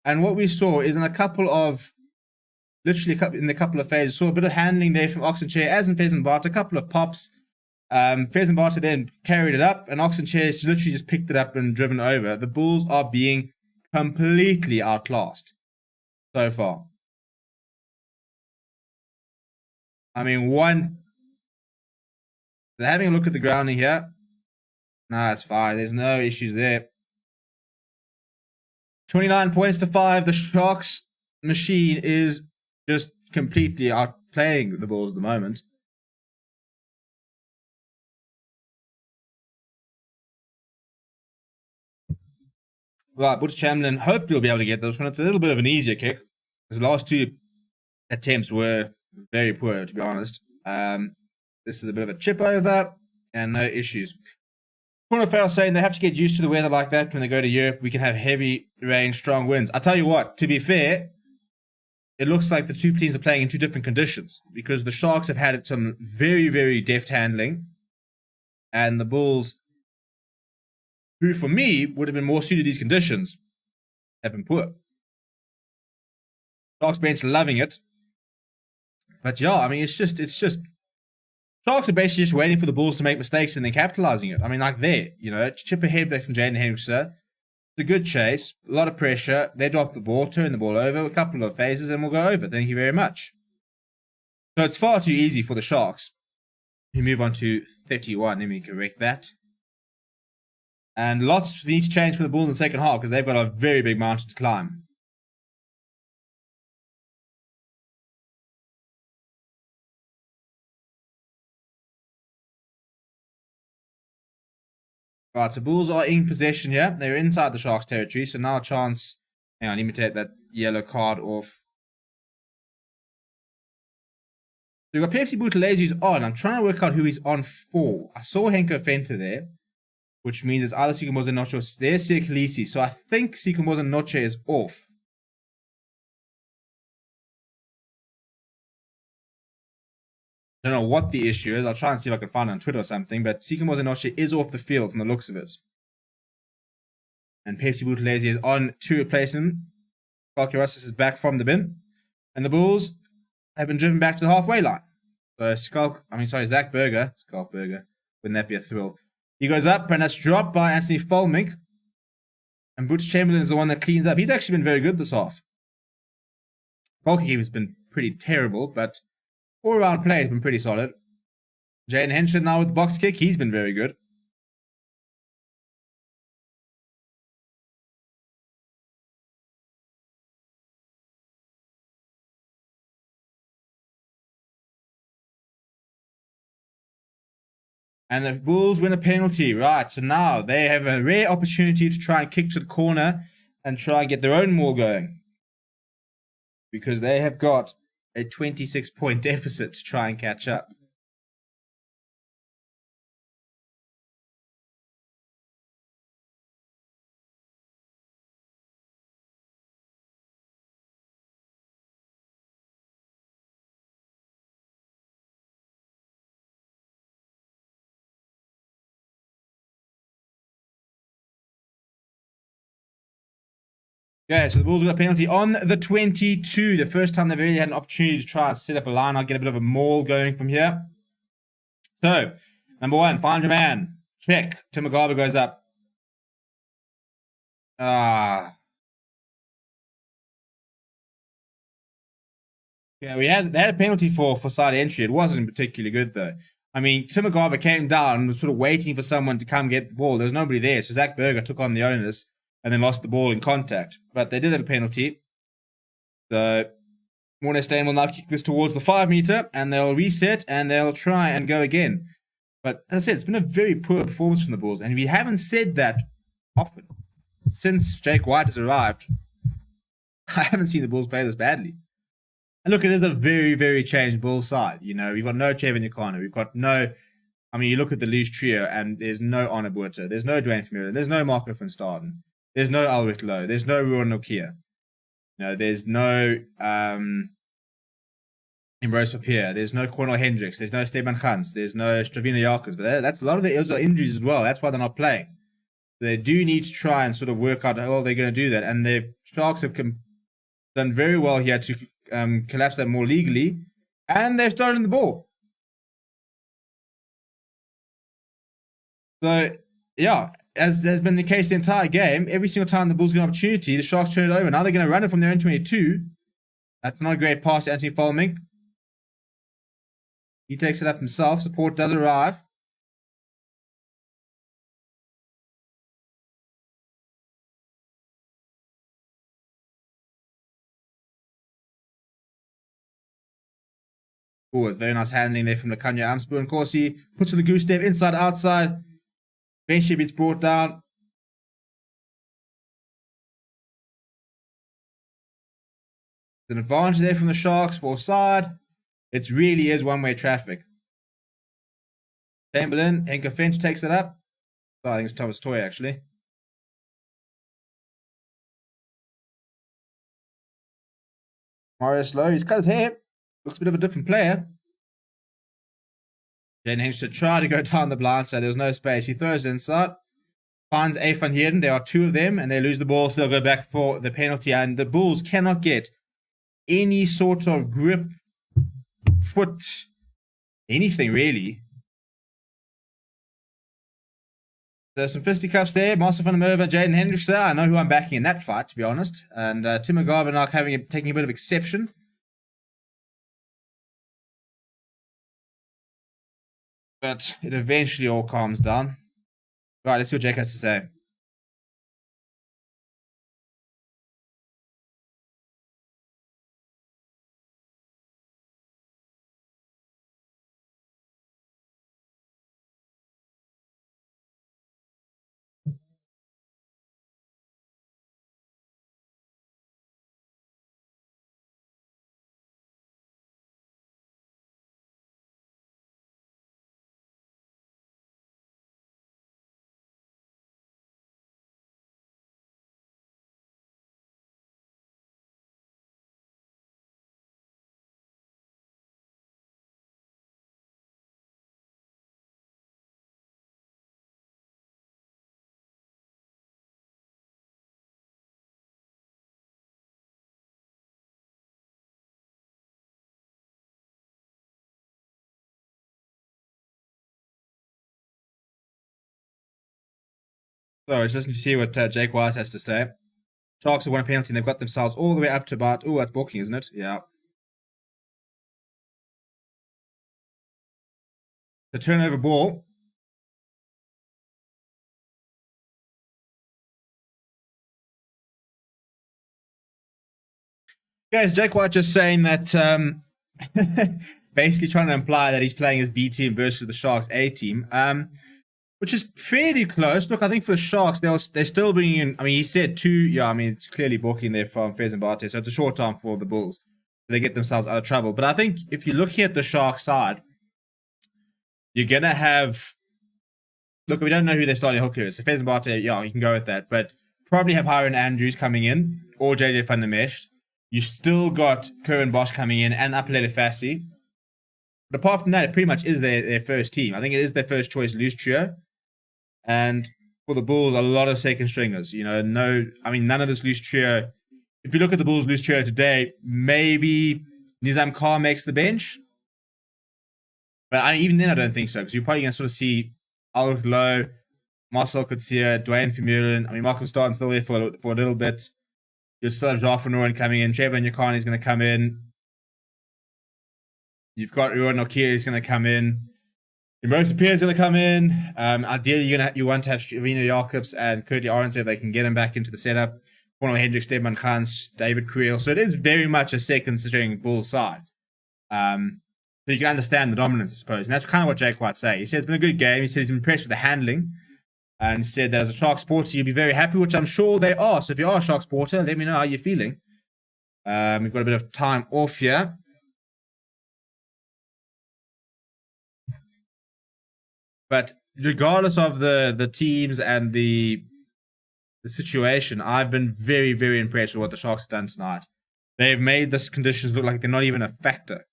And what we saw is in a couple of phases, saw a bit of handling there from Oxenchair, as in Pheasant Bart, a couple of pops. Pheasant Barter then carried it up, and Oxenchair literally just picked it up and driven over. The Bulls are being completely outclassed so far. I mean, They're having a look at the grounding here. Nah, it's fine. There's no issues there. 29 points to 5. The Sharks machine is just completely outplaying the Bulls at the moment. Right, Butch Chamberlain hopefully will be able to get this one. It's a little bit of an easier kick. His last two attempts were very poor, to be honest. This is a bit of a chip over and no issues. Corner Farrell saying they have to get used to the weather like that when they go to Europe. We can have heavy rain, strong winds. I tell you what, to be fair, it looks like the two teams are playing in two different conditions because the Sharks have had some very, very deft handling, and the Bulls, who for me would have been more suited to these conditions, have been poor. Sharks bench loving it, but yeah, I mean it's just Sharks are basically just waiting for the Bulls to make mistakes and then capitalizing it. I mean, like there, chip ahead back from Jaden Hendrickson. It's a good chase, a lot of pressure. They drop the ball, turn the ball over, a couple of phases, and we'll go over. Thank you very much. So it's far too easy for the Sharks. We move on to 31. Let me correct that. And lots need to change for the Bulls in the second half because they've got a very big mountain to climb. Right, so Bulls are in possession here. They're inside the Sharks' territory, so now a chance. Hang on, let me take that yellow card off. So we've got PFC Buthelezi who's on. I'm trying to work out who he's on for. I saw Henko Fenter there, which means it's either Sikomoza Noche or there's Sirkalisi. So I think Sikomoza Noche is off. I don't know what the issue is. I'll try and see if I can find it on Twitter or something. But Sikomoza Noche is off the field from the looks of it. And PFC Buthelezi is on to replace him. Skalkirassis is back from the bin. And the Bulls have been driven back to the halfway line. So Zach Berger. Skalk Berger. Wouldn't that be a thrill? He goes up and that's dropped by Anthony Folmink. And Butch Chamberlain is the one that cleans up. He's actually been very good this half. Goalkeeping has been pretty terrible, but all-around play has been pretty solid. Jaden Henson now with the box kick. He's been very good. And the Bulls win a penalty. Right, so now they have a rare opportunity to try and kick to the corner and try and get their own maul going. Because they have got a 26-point deficit to try and catch up. Yeah, so the Bulls got a penalty on the 22. The first time they've really had an opportunity to try and set up a line. I'll get a bit of a maul going from here. So, number one, find your man. Check. Tim McGarver goes up. Yeah, they had a penalty for side entry. It wasn't particularly good, though. I mean, Tim McGarver came down and was sort of waiting for someone to come get the ball. There was nobody there, so Zach Berger took on the onus and then lost the ball in contact. But they did have a penalty. So Mornay Stain will now kick this towards the 5 meter, and they'll reset, and they'll try and go again. But as I said, it's been a very poor performance from the Bulls, and we haven't said that often. Since Jake White has arrived, I haven't seen the Bulls play this badly. And look, it is a very, very changed Bulls side. We've got no Chevin Yakana. We've got no... I mean, you look at the loose trio, and there's no Honor Buerta. There's no Dwayne Vermeulen. There's no Marco van Staden. There's no Albert Lowe. There's no Ruan Nokia. There's no Ambrose Papier. There's no Cornel Hendricks. There's no Steban Gans. There's no Stravina Jakobs. But that's a lot of those are injuries as well. That's why they're not playing. So they do need to try and sort of work out how they're going to do that. And the Sharks have done very well here to collapse that more legally. And they've stolen the ball. So, yeah, as has been the case the entire game, every single time the Bulls get an opportunity, the Sharks turn it over. Now they're going to run it from their own 22. That's not a great pass to Anthony Folmink. He takes it up himself. Support does arrive. Oh, it's very nice handling there from the Kanya Amspo. And Corsi puts with the goose step inside, outside. Bench ship is brought down. There's an advantage there from the Sharks for offside. It really is one-way traffic. Chamberlain, Henker Finch takes it up. Oh, I think it's Thomas Toy, actually. Marius Lowe, he's cut his hair. Looks a bit of a different player. Then Hench to try to go down the blind side. There was no space. He throws it inside. Finds A Van Heerden. There are two of them, and they lose the ball, so they'll go back for the penalty. And the Bulls cannot get any sort of grip, foot, anything really. There's some fisticuffs there. Master van der Merwe, Jaden Hendrickson. I know who I'm backing in that fight, to be honest. And Tim McGarvin now taking a bit of exception. But it eventually all calms down. Right, let's see what Jake has to say. So let's listen to see what Jake Wise has to say. Sharks have won a penalty and they've got themselves all the way up to about... Oh, that's balking, isn't it? Yeah. The turnover ball. Guys, Jake White just saying that... basically trying to imply that he's playing his B team versus the Sharks A team. Which is fairly close. Look, I think for the Sharks, they're still bringing in... I mean, he said two... Yeah, I mean, it's clearly balking there from Fez and Bate, so it's a short time for the Bulls. They get themselves out of trouble. But I think if you're looking at the Sharks side, you're going to have... Look, we don't know who their starting hooker is. So Fez and Bate, yeah, you can go with that. But probably have Hiron Andrews coming in, or JJ van der Mesht. You've still got Curran Bosch coming in, and Apelele Fassi. But apart from that, it pretty much is their first team. I think it is their first choice loose trio. And for the Bulls, a lot of second stringers. You know, none of this loose trio. If you look at the Bulls' loose trio today, maybe Nizam Khan makes the bench. But even then, I don't think so. Because you're probably going to sort of see Albert Lowe, Marcel Coetzee, Dwayne Vermeulen. I mean, Marcus Starton's still there for a little bit. You'll still have Jacques Van Rooyen coming in. Trevor Nyakani is going to come in. You've got Ruan Nokia is going to come in. Emerson Pierre is going to come in. Ideally, you want to have Ravina Jacobs and Curtis Arendse if they can get him back into the setup. Cornel Hendricks, Stefan Gans, David Creel. So it is very much a second string Bulls side. So you can understand the dominance, I suppose. And that's kind of what Jake White said. He said it's been a good game. He said he's impressed with the handling. And he said that as a Shark supporter, you'd be very happy, which I'm sure they are. So if you are a Shark supporter, let me know how you're feeling. We've got a bit of time off here. But regardless of the teams and the situation, I've been very, very impressed with what the Sharks have done tonight. They've made this conditions look like they're not even a factor.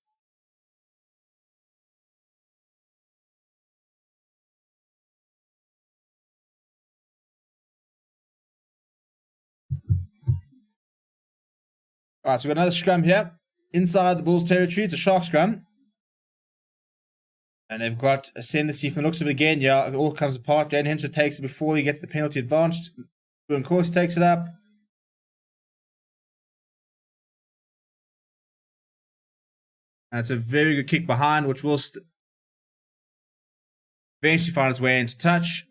All right, so we've got another scrum here. Inside the Bulls' territory, it's a Shark scrum. And they've got ascendancy from the looks of it again. Yeah, it all comes apart. Dan Henshaw takes it before he gets the penalty advantage. Of course, takes it up. And it's a very good kick behind, which will eventually find its way into touch.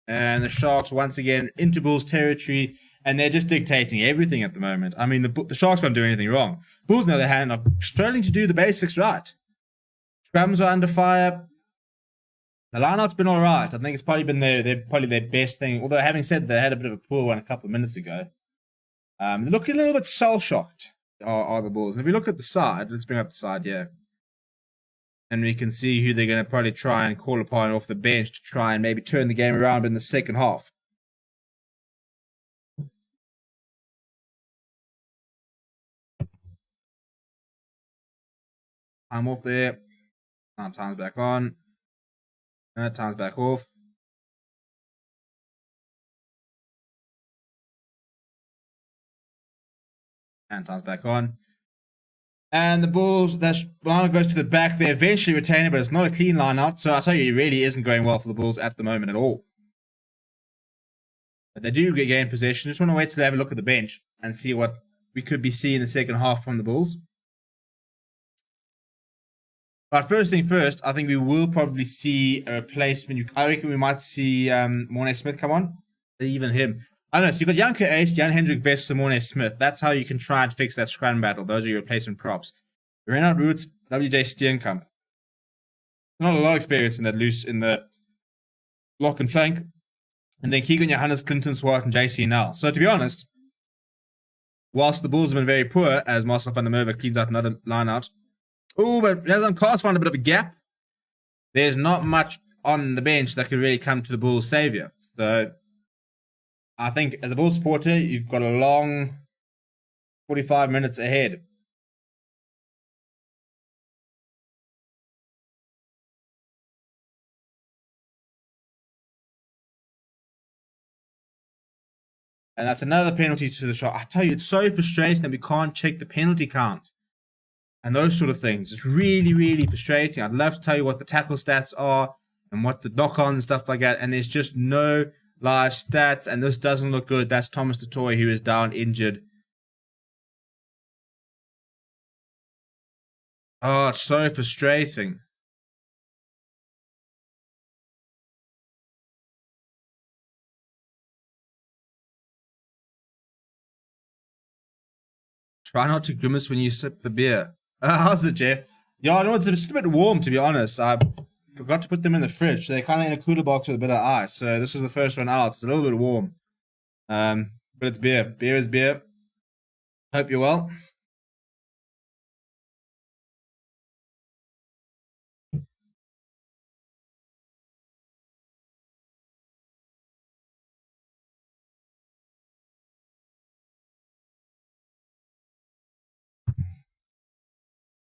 And the Sharks once again into Bulls territory. And they're just dictating everything at the moment. I mean, the Sharks don't do anything wrong. Bulls, on the other hand, are struggling to do the basics right. Scrums are under fire. The lineout's been all right. I think it's probably been their best thing. Although, having said that, they had a bit of a poor one a couple of minutes ago. They're looking a little bit soul-shocked, are the Bulls. And if we look at the side, let's bring up the side here. And we can see who they're going to probably try and call upon off the bench to try and maybe turn the game around in the second half. Time off there. Time's back on. Time's back off. And time's back on. And the Bulls, that line goes to the back. They eventually retain it, but it's not a clean line out. So I'll tell you, it really isn't going well for the Bulls at the moment at all. But they do gain possession. Just want to wait till they have a look at the bench and see what we could be seeing in the second half from the Bulls. But first thing first, I think we will probably see a replacement. I reckon we might see Mornay Smith come on. Even him. I don't know. So you've got Janke Ace, Jan Hendrik Vester, Mornay Smith. That's how you can try and fix that scrum battle. Those are your replacement props. Renard Roots, WJ Steenkamp. Not a lot of experience in the lock and flank. And then Keegan Johannes, Clinton Swart, and JC Nell. So to be honest, whilst the Bulls have been very poor, as Marcel van der Merwe cleans out another line out. Oh, but Razan Cars found a bit of a gap. There's not much on the bench that could really come to the Bulls' saviour. So I think as a Bulls supporter, you've got a long 45 minutes ahead. And that's another penalty to the shot. I tell you, it's so frustrating that we can't check the penalty count. And those sort of things. It's really, really frustrating. I'd love to tell you what the tackle stats are and what the knock-ons and stuff like that. And there's just no live stats. And this doesn't look good. That's Thomas Dutoy, who is down injured. Oh, it's so frustrating. Try not to grimace when you sip the beer. How's it, Jeff? Yeah, I know it's just a bit warm, to be honest. I forgot to put them in the fridge. They're kind of in a cooler box with a bit of ice. So this is the first one out. It's a little bit warm. But it's beer. Beer is beer. Hope you're well.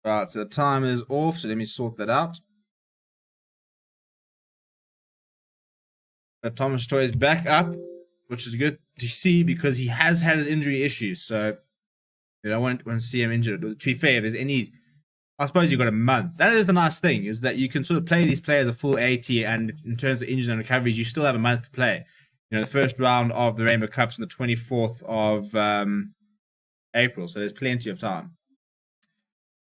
Right, so the time is off, so let me sort that out. But Thomas Toy is back up, which is good to see because he has had his injury issues. So you don't want to see him injured. To be fair, if there's any, I suppose you've got a month. That is the nice thing, is that you can sort of play these players a full 80, and in terms of injuries and recoveries, you still have a month to play. You know, the first round of the Rainbow Cup's on the 24th of April, so there's plenty of time.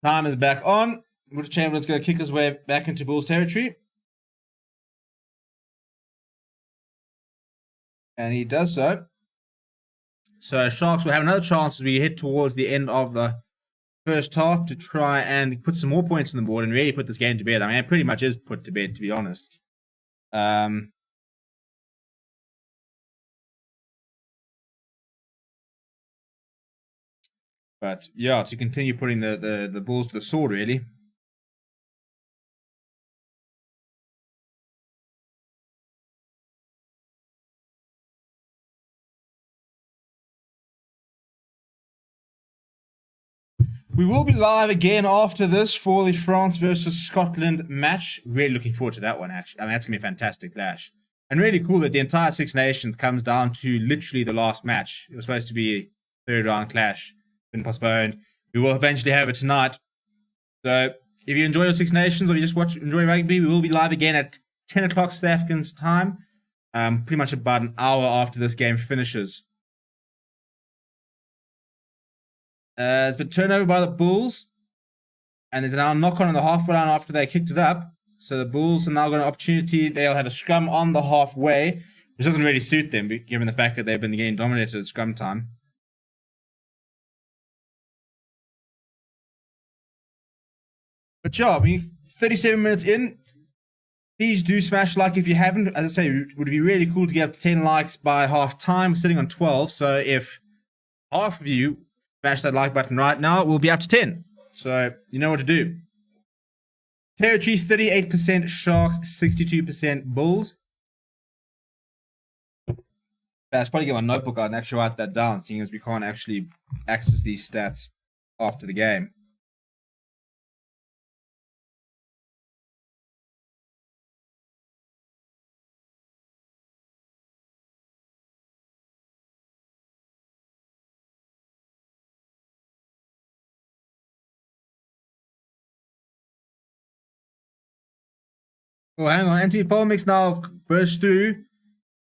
Time is back on. Will Chamberlain's going to kick his way back into Bulls territory. And he does so. So Sharks will have another chance as we head towards the end of the first half to try and put some more points on the board and really put this game to bed. I mean, it pretty much is put to bed, to be honest. But yeah, to continue putting the Bulls to the sword, really. We will be live again after this for the France versus Scotland match. Really looking forward to that one, actually. I mean, that's going to be a fantastic clash. And really cool that the entire Six Nations comes down to literally the last match. It was supposed to be a third round clash. Been postponed. We will eventually have it tonight. So if you enjoy your Six Nations or you just enjoy rugby, we will be live again at 10 o'clock South African's time. Pretty much about an hour after this game finishes. It's been turned over by the Bulls. And there's now a knock-on in the halfway line after they kicked it up. So the Bulls are now got an opportunity. They'll have a scrum on the halfway, which doesn't really suit them, given the fact that they've been getting dominated at scrum time. But yeah, I mean, 37 minutes in. Please do smash like if you haven't. As I say, it would be really cool to get up to 10 likes by half time. We're sitting on 12. So if half of you smash that like button right now, we'll be up to 10. So you know what to do. Territory, 38% Sharks, 62% Bulls. I should probably get my notebook out and actually write that down, seeing as we can't actually access these stats after the game. Oh, hang on. Anthony Polmix now bursts through.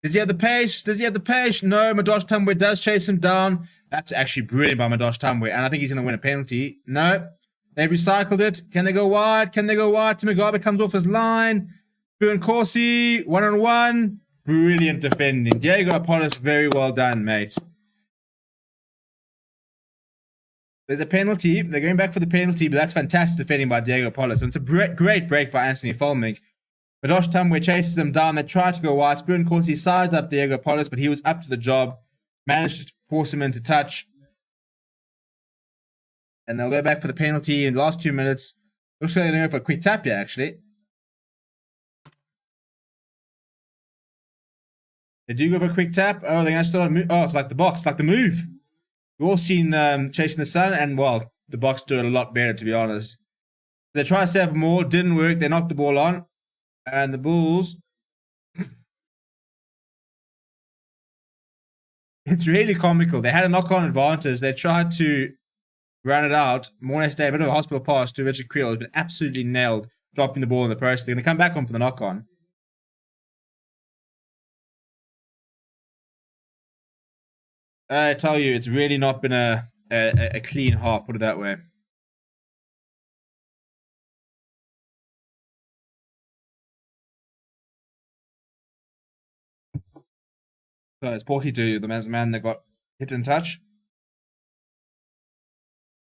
Does he have the pace? Does he have the pace? No, Madosh Tambwe does chase him down. That's actually brilliant by Madosh Tambwe, and I think he's going to win a penalty. No. They've recycled it. Can they go wide? Can they go wide? Mugabe comes off his line. Buon Corsi, one-on-one. Brilliant defending. Diego Apollos, very well done, mate. There's a penalty. They're going back for the penalty, but that's fantastic defending by Diego Apollos. And it's a great break by Anthony Folmink. Madosh Tambwe chases them down. They try to go wide. Spoon Corsi sized up Diego Apollos, but he was up to the job. Managed to force him into touch. And they'll go back for the penalty in the last 2 minutes. Looks like they're going to go for a quick tap here, actually. They do go for a quick tap. Oh, they're going to start a move. Oh, it's like the box. It's like the move. We've all seen Chasing the Sun, and, well, the box do it a lot better, to be honest. They try to set up more. Didn't work. They knocked the ball on. And the Bulls... It's really comical. They had a knock-on advantage. They tried to run it out. Mornay, a bit of a hospital pass to Richard Creel, has been absolutely nailed, dropping the ball in the process. They're going to come back on for the knock-on. I tell you, it's really not been a clean half, put it that way. So it's Porky to the man that got hit and touch.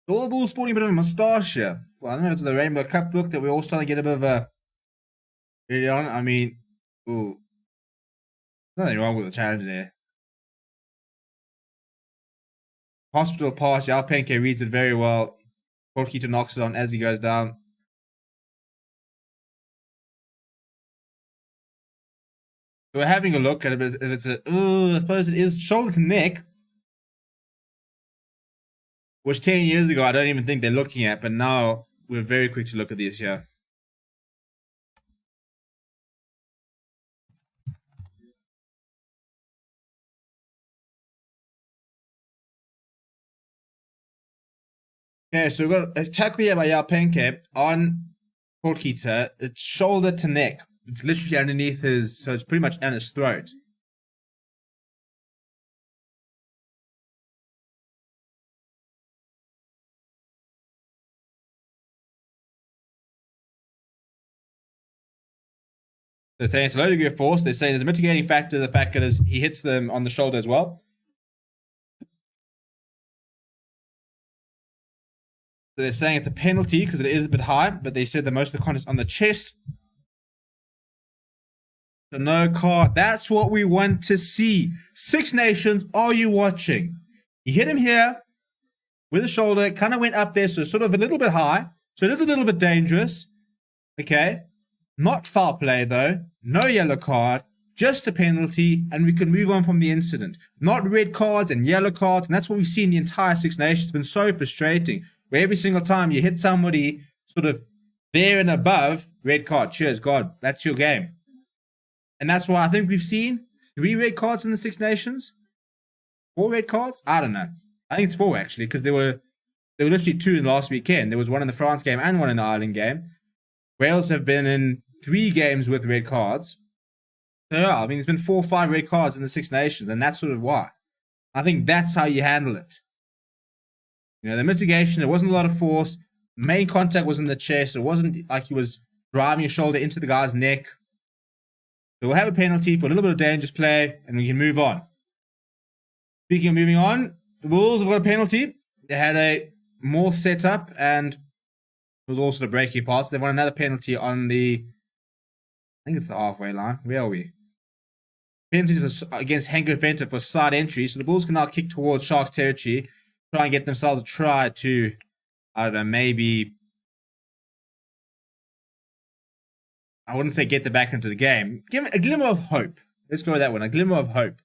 All the Bulls sporting a bit of a moustache here. Well, I don't know if it's the Rainbow Cup look that we're all starting to get a bit of a... Early on, I mean... Ooh. There's nothing wrong with the challenge there. Hospital pass, Yalpenke reads it very well. Porkito knocks it on as he goes down. So we're having a look at it. If it's a... Ooh, I suppose it is shoulder to neck. Which 10 years ago, I don't even think they're looking at. But now, we're very quick to look at this here. Okay, so we've got a tackle here by Yalpenke on Porkita. It's shoulder to neck. It's literally underneath his... So it's pretty much on his throat. They're saying it's a low degree of force. They're saying there's a mitigating factor. The fact that he hits them on the shoulder as well. So they're saying it's a penalty because it is a bit high, but they said that most of the contact is on the chest. So no card. That's what we want to see. Six Nations, are you watching? He hit him here with the shoulder. It kind of went up there, so sort of a little bit high. So it is a little bit dangerous. Okay. Not foul play, though. No yellow card. Just a penalty, and we can move on from the incident. Not red cards and yellow cards, and that's what we've seen the entire Six Nations. It's been so frustrating. Where every single time you hit somebody sort of there and above, red card. Cheers, God. That's your game. And that's why I think we've seen 3 red cards in the Six Nations. 4 red cards? I don't know. I think it's 4, actually, because there were literally 2 in last weekend. There was 1 in the France game and 1 in the Ireland game. Wales have been in 3 games with red cards. So, yeah, I mean, there's been 4 or 5 red cards in the Six Nations, and that's sort of why. I think that's how you handle it. You know, the mitigation, there wasn't a lot of force. Main contact was in the chest. It wasn't like he was driving his shoulder into the guy's neck. So we'll have a penalty for a little bit of dangerous play, and we can move on. Speaking of moving on, the Bulls have got a penalty. They had a more set up, and was also the breaking parts. They won another penalty on the, I think it's the halfway line. Where are we? Penalties against Hengo Venter for side entry. So the Bulls can now kick towards Sharks territory, try and get themselves a try to, I don't know, maybe, I wouldn't say get them back into the game. Give a glimmer of hope. Let's go with that one. A glimmer of hope.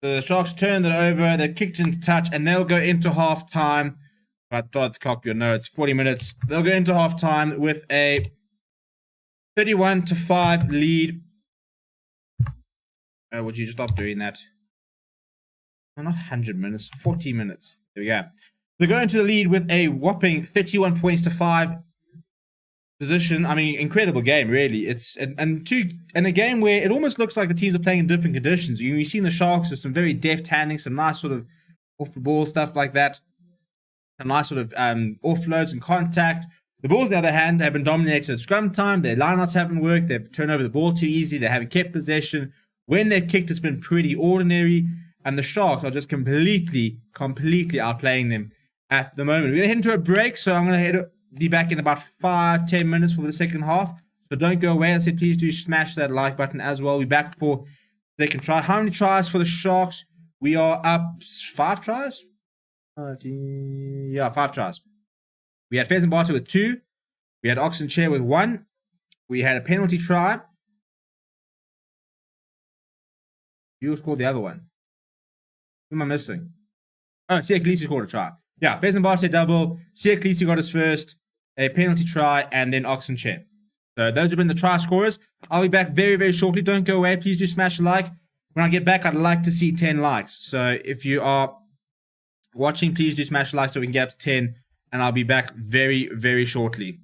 The Sharks turned it over. They kicked into touch, and they'll go into half time. If I start to clock your notes, 40 minutes. They'll go into half time with a 31-5 lead. Would you stop doing that? No, not 100 minutes, 40 minutes. There we go. They go into the lead with a whopping 31 points to 5 position. I mean, incredible game, really. It's and a game where it almost looks like the teams are playing in different conditions. You've seen the Sharks with some very deft handling, some nice sort of off the ball stuff like that, some nice sort of offloads and contact. The Bulls, on the other hand, have been dominated at scrum time. Their lineouts haven't worked. They've turned over the ball too easily. They haven't kept possession. When they've kicked, it's been pretty ordinary. And the Sharks are just completely outplaying them at the moment. We're going to head into a break, so I'm going to be back in about 5-10 minutes for the second half. So don't go away. I said please do smash that like button as well. We'll be back for the second try. How many tries for the Sharks? We are up 5 tries? 5 tries. We had Fez Barter with 2. We had Oxen Chair with 1. We had a penalty try. You scored the other one. Who am I missing? Oh, Sia Khaleesi scored a try. Yeah, Fez Barter double. Sia Khaleesi got his first, a penalty try, and then Oxen Chair. So those have been the try scorers. I'll be back very, very shortly. Don't go away. Please do smash a like. When I get back, I'd like to see 10 likes. So if you are watching, please do smash a like so we can get up to 10. And I'll be back very, very shortly.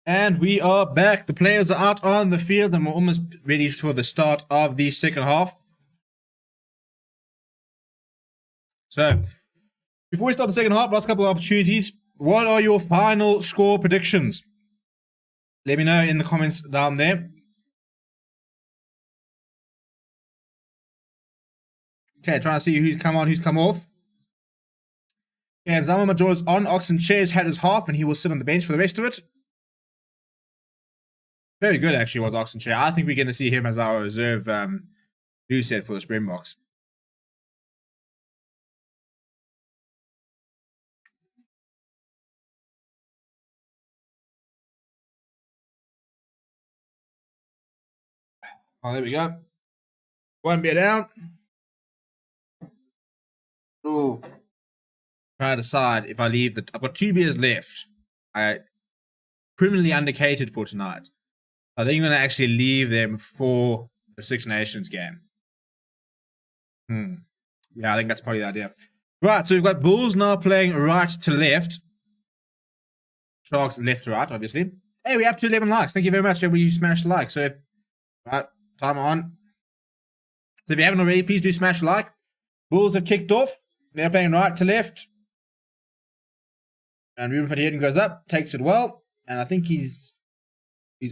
And we are back. The players are out on the field and we're almost ready for the start of the second half. So, before we start the second half, last couple of opportunities. What are your final score predictions? Let me know in the comments down there. Okay, trying to see who's come on, who's come off. Okay, Zama Major's on. Oxen Chair's had his half and he will sit on the bench for the rest of it. Very good, actually, was Oxen Chair. I think we're going to see him as our reserve blue set for the Springboks. Oh, there we go. One beer down. Ooh. Trying to decide if I leave the... I've got 2 beers left. I criminally undercated for tonight. I think I'm going to actually leave them for the Six Nations game. Yeah, I think that's probably the idea. Right, so we've got Bulls now playing right to left. Sharks left to right, obviously. Hey, we're up to 11 likes. Thank you very much. Everybody who smashed the like. So, right, time on. So if you haven't already, please do smash a like. Bulls have kicked off. They're playing right to left. And Ruben van Heerden goes up, takes it well. And I think he's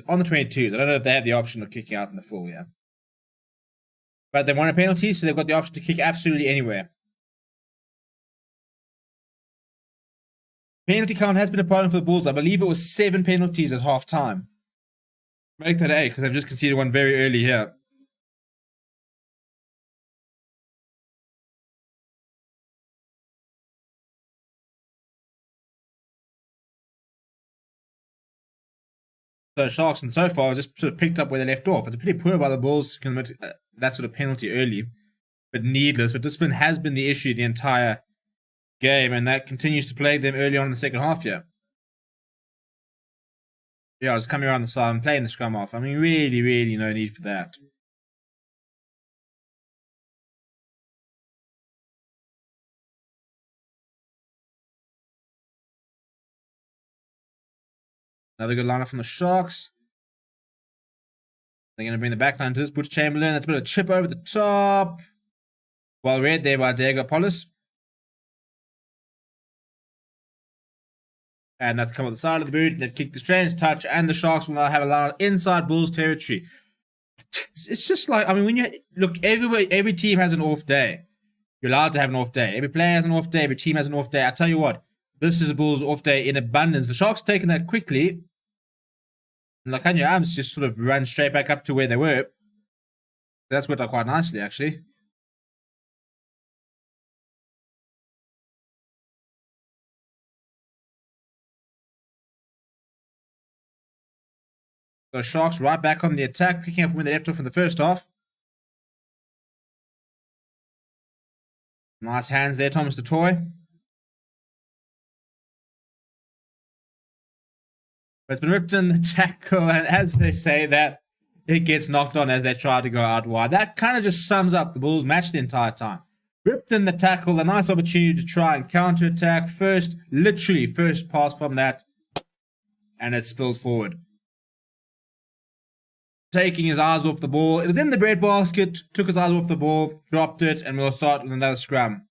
on the 22s. I don't know if they have the option of kicking out in the full, yeah. But they want a penalty, so they've got the option to kick absolutely anywhere. Penalty count has been a problem for the Bulls. I believe it was 7 penalties at half time. Make that 8, because I've just conceded one very early here. So Sharks, and so far, just sort of picked up where they left off. It's pretty poor by the Bulls to commit that sort of penalty early, but needless. But discipline has been the issue the entire game, and that continues to plague them early on in the second half here. Yeah, I was coming around the side and playing the scrum off. I mean, really, really no need for that. Another good lineup from the Sharks. They're going to bring the back line to this. Butch Chamberlain. That's a bit of a chip over the top. Well read there by Diego Polis. And that's come on the side of the boot. They've kicked the strange touch. And the Sharks will now have a line inside Bulls territory. It's just like, I mean, when you look, every team has an off day. You're allowed to have an off day. Every player has an off day. Every team has an off day. I tell you what, this is a Bulls off day in abundance. The Sharks taken that quickly. And Lacania Arms just sort of ran straight back up to where they were. That's worked out quite nicely, actually. So Sharks right back on the attack, picking up when they left off in the first half. Nice hands there, Thomas the Toy. But it's been ripped in the tackle, and as they say that, it gets knocked on as they try to go out wide. That kind of just sums up the Bulls' match the entire time. Ripped in the tackle, a nice opportunity to try and counter-attack. Literally first pass from that, and it spilled forward. Taking his eyes off the ball. It was in the breadbasket, took his eyes off the ball, dropped it, and we'll start with another scrum.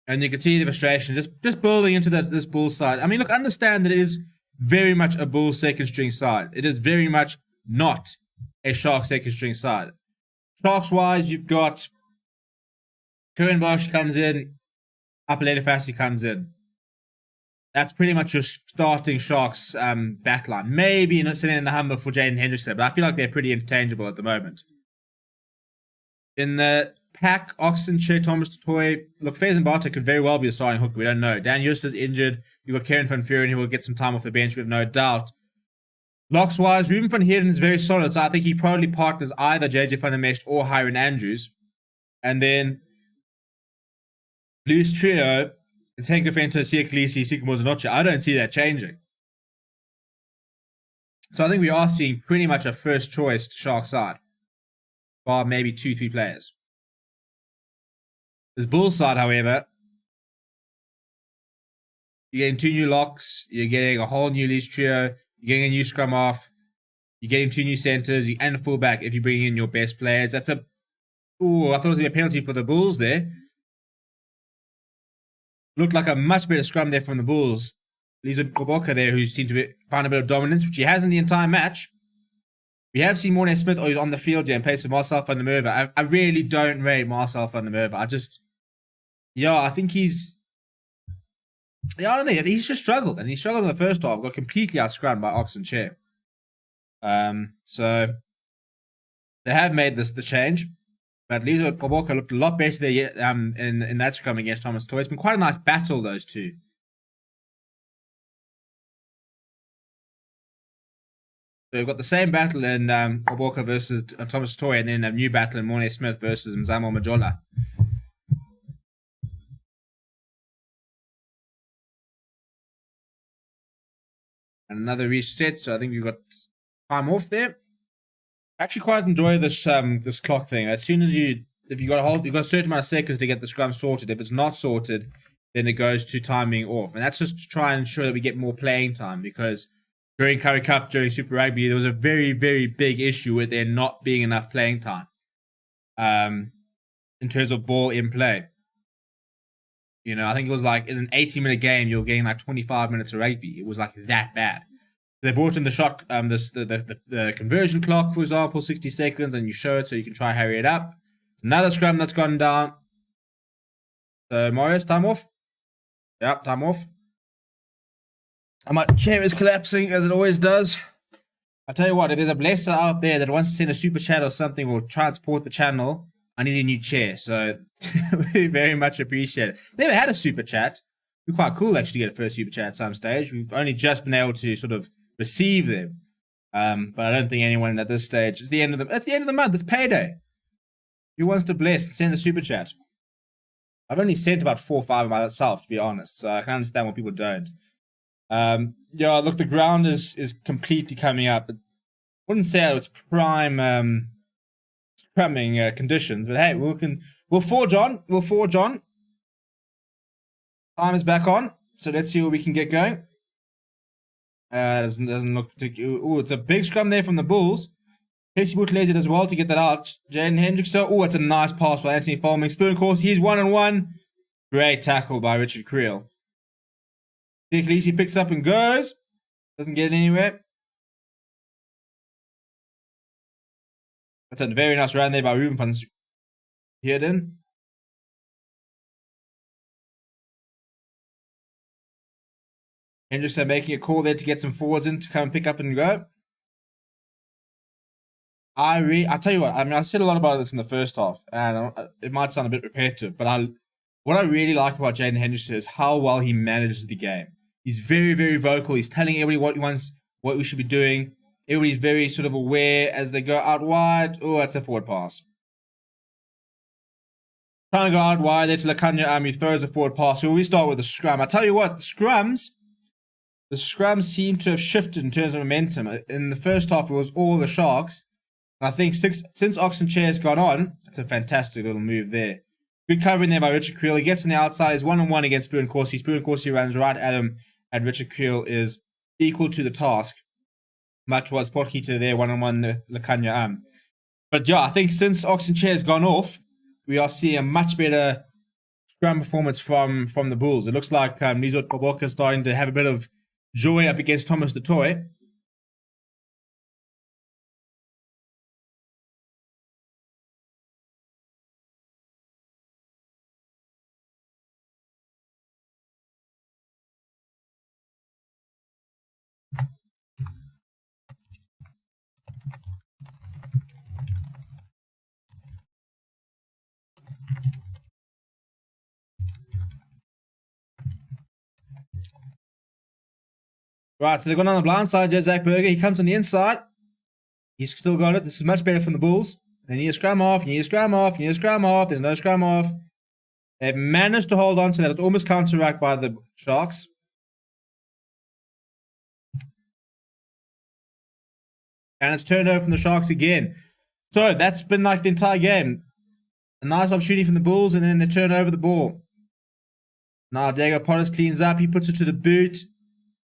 And you can see the frustration just building into this Bulls side. I mean, look, understand that it is very much a Bulls second string side. It is very much not a Sharks second string side. Sharks-wise, you've got Currie Cup comes in, Apalele Fassi comes in. That's pretty much your starting Sharks backline. Maybe not sitting in the Humber for Jaden Hendrickson, but I feel like they're pretty interchangeable at the moment. In the pack, Oxen, Che, Thomas, Toy. Look, Faze and Bartek could very well be a starting hooker. We don't know. Dan Just is injured. You've got Kieran van Vuuren, who will get some time off the bench, we have no doubt. Locks-wise, Ruben van Heerden is very solid, so I think he probably partners either JJ van der Mesht or Hiron Andrews. And then Blues trio, it's Henke Venter, Siya Kolisi, Sika Mozanoche. I don't see that changing. So I think we are seeing pretty much a first choice Shark side. Bar maybe 2-3 players. This Bulls side, however, You're getting 2 new locks. You're getting a whole new lease trio. You're getting a new scrum off. You're getting 2 new centers and a fullback if you bring in your best players. That's a... Ooh, I thought it was going to be a penalty for the Bulls there. Looked like a much better scrum there from the Bulls. Lizo Koboka there, who seemed to find a bit of dominance, which he has in the entire match. We have seen Morne Smith on the field here in place of Marcel van der Merwe. I really don't rate Marcel van der Merwe. I think he's... Yeah, I don't know. He's just struggled. And he struggled in the first half. Got completely out-scrummed by Ox and Chair. So, they have made the change. But Lizo Koboka looked a lot better there in that scrum against Thomas Toy. It's been quite a nice battle, those two. So we've got the same battle in Koboka versus Thomas Toy, and then a new battle in Morne Smith versus Mzamo Majola. And another reset, so I think we've got time off there. I actually quite enjoy this this clock thing. As soon as you've got a certain amount of seconds to get the scrum sorted. If it's not sorted, then it goes to timing off. And that's just to try and ensure that we get more playing time, because during Currie Cup, during Super Rugby, there was a very, very big issue with there not being enough playing time in terms of ball in play. You know, I think it was like in an 80-minute game, you were getting like 25 minutes of rugby. It was like that bad. They brought in the shot, the conversion clock, for example, 60 seconds, and you show it so you can try hurry it up. It's another scrum that's gone down. So, Marius, time off? Yep, time off. And my chair is collapsing, as it always does. I tell you what, if there's a blesser out there that wants to send a super chat or something or transport the channel, I need a new chair. So, we very much appreciate it. Never had a super chat. It'd be quite cool, actually, to get a first super chat at some stage. We've only just been able to sort of receive them. But I don't think anyone at this stage... It's the end of the month. It's payday. Who wants to bless? Send a super chat. I've only sent about 4 or 5 myself, to be honest. So I can understand why people don't. Look, the ground is completely coming up. I wouldn't say it's prime scrumming conditions, but hey, we'll forge on. Time is back on, so let's see what we can get going. Doesn't look particular. Oh, it's a big scrum there from the Bulls. Casey Butler as well to get that out. Jaden Hendricks. Oh, it's a nice pass by Anthony Folming. Spoon course. He's 1-on-1. Great tackle by Richard Creel. Dick Leacey picks up and goes. Doesn't get anywhere. That's a very nice run there by Ruben van Heerden. Hendricks are making a call there to get some forwards in to come pick up and go. I tell you what, I said a lot about this in the first half, and it might sound a bit repetitive, but what I really like about Jaden Hendricks is how well he manages the game. He's very, very vocal. He's telling everybody what he wants, what we should be doing. Everybody's very sort of aware as they go out wide. Oh, that's a forward pass. Trying to go out wide there to Lakanya. He throws a forward pass. So we start with the scrum. I tell you what, the scrums seem to have shifted in terms of momentum. In the first half, it was all the Sharks. And I think since Oxen Chair's gone on, it's a fantastic little move there. Good covering there by Richard Creel. He gets on the outside. He's 1-on-1 against Spoon Corsi. Spoon Corsi runs right at him, and Richard Creel is equal to the task. Much was Porkita there, 1-on-1 Lakanya. But yeah, I think since Oxen Chair's gone off, we are seeing a much better scrum performance from the Bulls. It looks like Lizo Koboka is starting to have a bit of joy up against Thomas the Toy. Right, so they've gone on the blind side, there's Zach Berger. He comes on the inside. He's still got it. This is much better from the Bulls. They need a scrum off, you need a scrum off, you need a scrum off. There's no scrum off. They've managed to hold on to that. It's almost counteracted by the Sharks. And it's turned over from the Sharks again. So that's been like the entire game. A nice opportunity from the Bulls, and then they turn over the ball. Now Diego Potts cleans up. He puts it to the boot.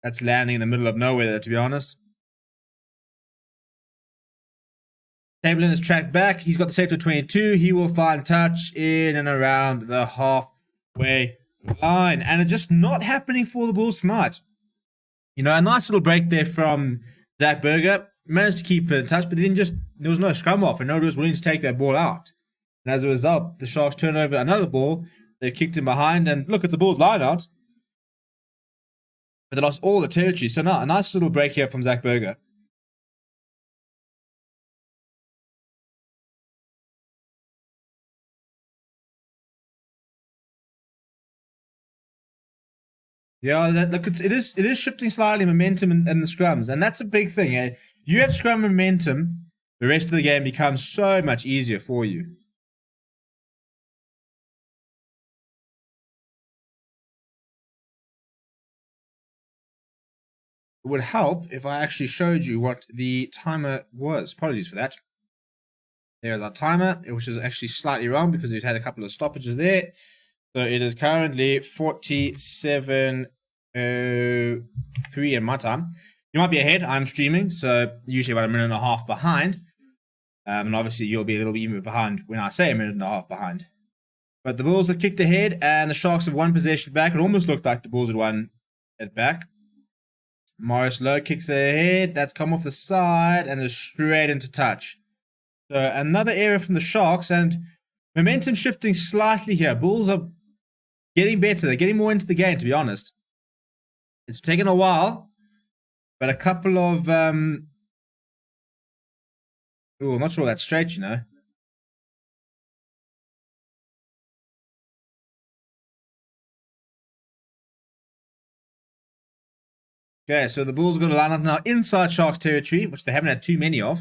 That's landing in the middle of nowhere, to be honest. Chamberlain is tracked back. He's got the safety of 22. He will find touch in and around the halfway line. And it's just not happening for the Bulls tonight. You know, a nice little break there from Zach Berger. Managed to keep in touch, but then there was no scrum off and nobody was willing to take that ball out. And as a result, the Sharks turn over another ball. They kicked him behind, and look at the Bulls line out. But they lost all the territory. So now, a nice little break here from Zach Berger. Yeah, look, it is shifting slightly momentum in the scrums, and that's a big thing. Eh? You have scrum momentum, the rest of the game becomes so much easier for you. It would help if I actually showed you what the timer was. Apologies for that. There's our timer, which is actually slightly wrong because we've had a couple of stoppages there. So it is currently 47:03 in my time. You might be ahead. I'm streaming, so usually about a minute and a half behind. And obviously you'll be a little bit even behind when I say a minute and a half behind. But the Bulls have kicked ahead, and the Sharks have won possession back. It almost looked like the Bulls had won it back. Morris Lowe kicks ahead. That's come off the side and is straight into touch. So another error from the Sharks, and momentum shifting slightly here. Bulls are getting better. They're getting more into the game, to be honest. It's taken a while, but a couple of... I'm not sure that's straight, you know. Okay, so the Bulls are going to line up now inside Sharks territory, which they haven't had too many of.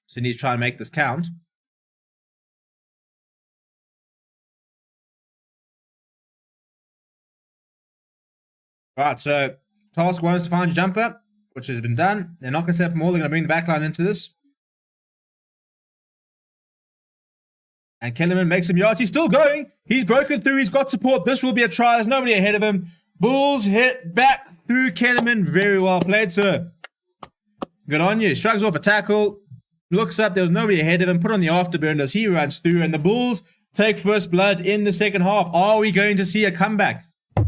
So you need to try and make this count. Right, so task 1 is to find your jumper, which has been done. They're not going to set up more. They're going to bring the back line into this. And Kellerman makes some yards. He's still going. He's broken through. He's got support. This will be a try. There's nobody ahead of him. Bulls hit back through Kellerman. Very well played, sir. Good on you. Shrugs off a tackle. Looks up. There was nobody ahead of him. Put on the afterburn as he runs through. And the Bulls take first blood in the second half. Are we going to see a comeback? I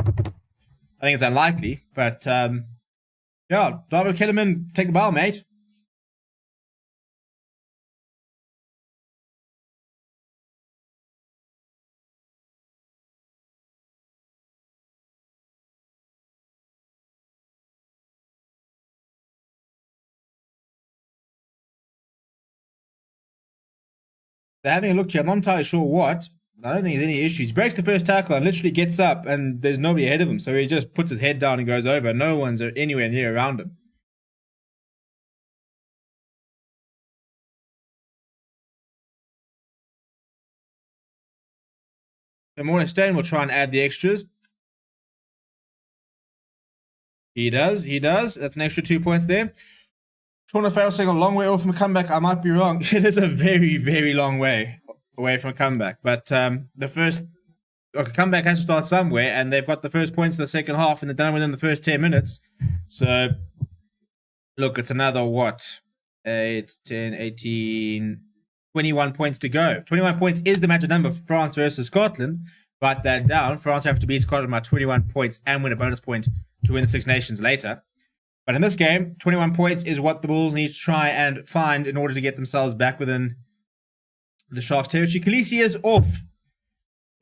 think it's unlikely. But, yeah. Darby Kellerman, take the ball, mate. They're having a look here. I'm not entirely sure what. I don't think there's any issues. He breaks the first tackle and literally gets up, and there's nobody ahead of him. So he just puts his head down and goes over. No one's anywhere near around him. So Morningstain will try and add the extras. He does. That's an extra 2 points there. Shauna Farrell saying a long way off from a comeback. I might be wrong. It is a very, very long way away from a comeback. But the first comeback has to start somewhere, and they've got the first points in the second half, and they're done within the first 10 minutes. So, look, it's another, 8, 10, 18, 21 points to go. 21 points is the magic number for France versus Scotland. Write that down. France have to beat Scotland by 21 points and win a bonus point to win the Six Nations later. But in this game, 21 points is what the Bulls need to try and find in order to get themselves back within the Sharks' territory. Khaleesi is off.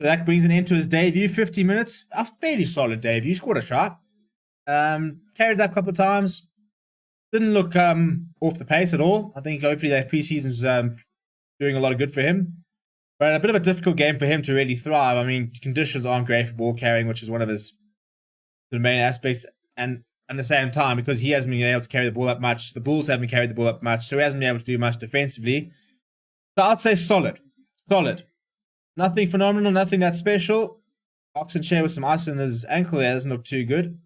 So that brings an end to his debut. 50 minutes. A fairly solid debut. Scored a try. Carried it up a couple of times. Didn't look off the pace at all. I think hopefully that preseason's doing a lot of good for him. But a bit of a difficult game for him to really thrive. I mean, conditions aren't great for ball carrying, which is one of his main aspects. And at the same time, because he hasn't been able to carry the ball up much, the Bulls haven't carried the ball up much, so he hasn't been able to do much defensively. So I'd say solid. Solid. Nothing phenomenal, nothing that special. Oxenshare with some ice on his ankle there doesn't look too good.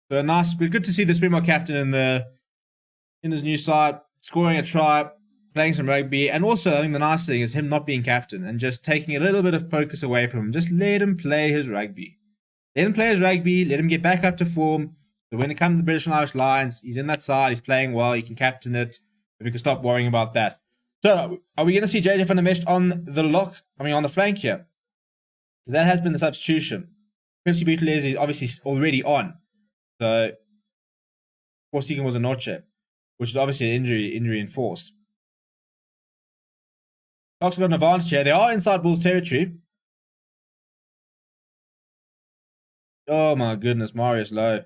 So nice, but good to see the Springbok captain in his new side, scoring a try. playing some rugby. And also, I think the nice thing is him not being captain and just taking a little bit of focus away from him. Just let him play his rugby. Let him play his rugby. Let him get back up to form. So when it comes to the British and Irish Lions, he's in that side. He's playing well. He can captain it. We can stop worrying about that. So, are we going to see JJ van der Mesht on the flank here? Because that has been the substitution. Pepsi Buthelezi is obviously already on. So, Forsigan was a Noche, which is obviously an injury enforced. Sharks have got an advantage here. They are inside Bulls territory. Oh my goodness, Marius Lowe.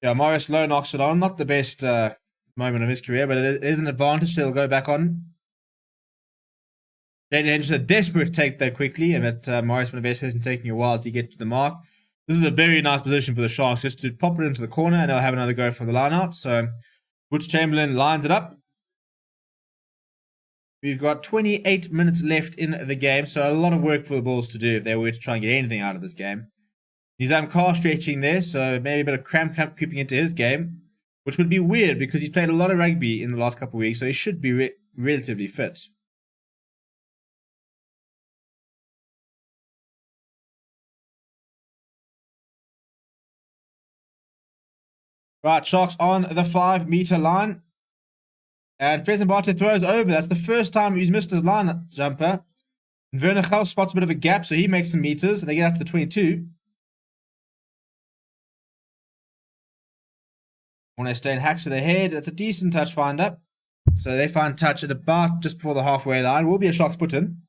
Yeah, Marius Lowe knocks it on. Not the best moment of his career, but it is an advantage. So he'll go back on. Jaden Henderson desperate to take that quickly, and that Marius van der Mesht isn't taking a while to get to the mark. This is a very nice position for the Sharks, just to pop it into the corner, and they'll have another go from the line out. So Butch Chamberlain lines it up. We've got 28 minutes left in the game, so a lot of work for the Bulls to do if they were to try and get anything out of this game. He's car stretching there, so maybe a bit of cramp creeping into his game, which would be weird because he's played a lot of rugby in the last couple of weeks, so he should be relatively fit. Right, Sharks on the 5-meter line. And Fesenbarte throws over. That's the first time he's missed his line jumper. And Werner Gauss spots a bit of a gap, so he makes some meters, and they get up to the 22. Mornestein hacks it ahead. It's a decent touch find-up. So they find touch at about just before the halfway line. Will be a Sharks put-in.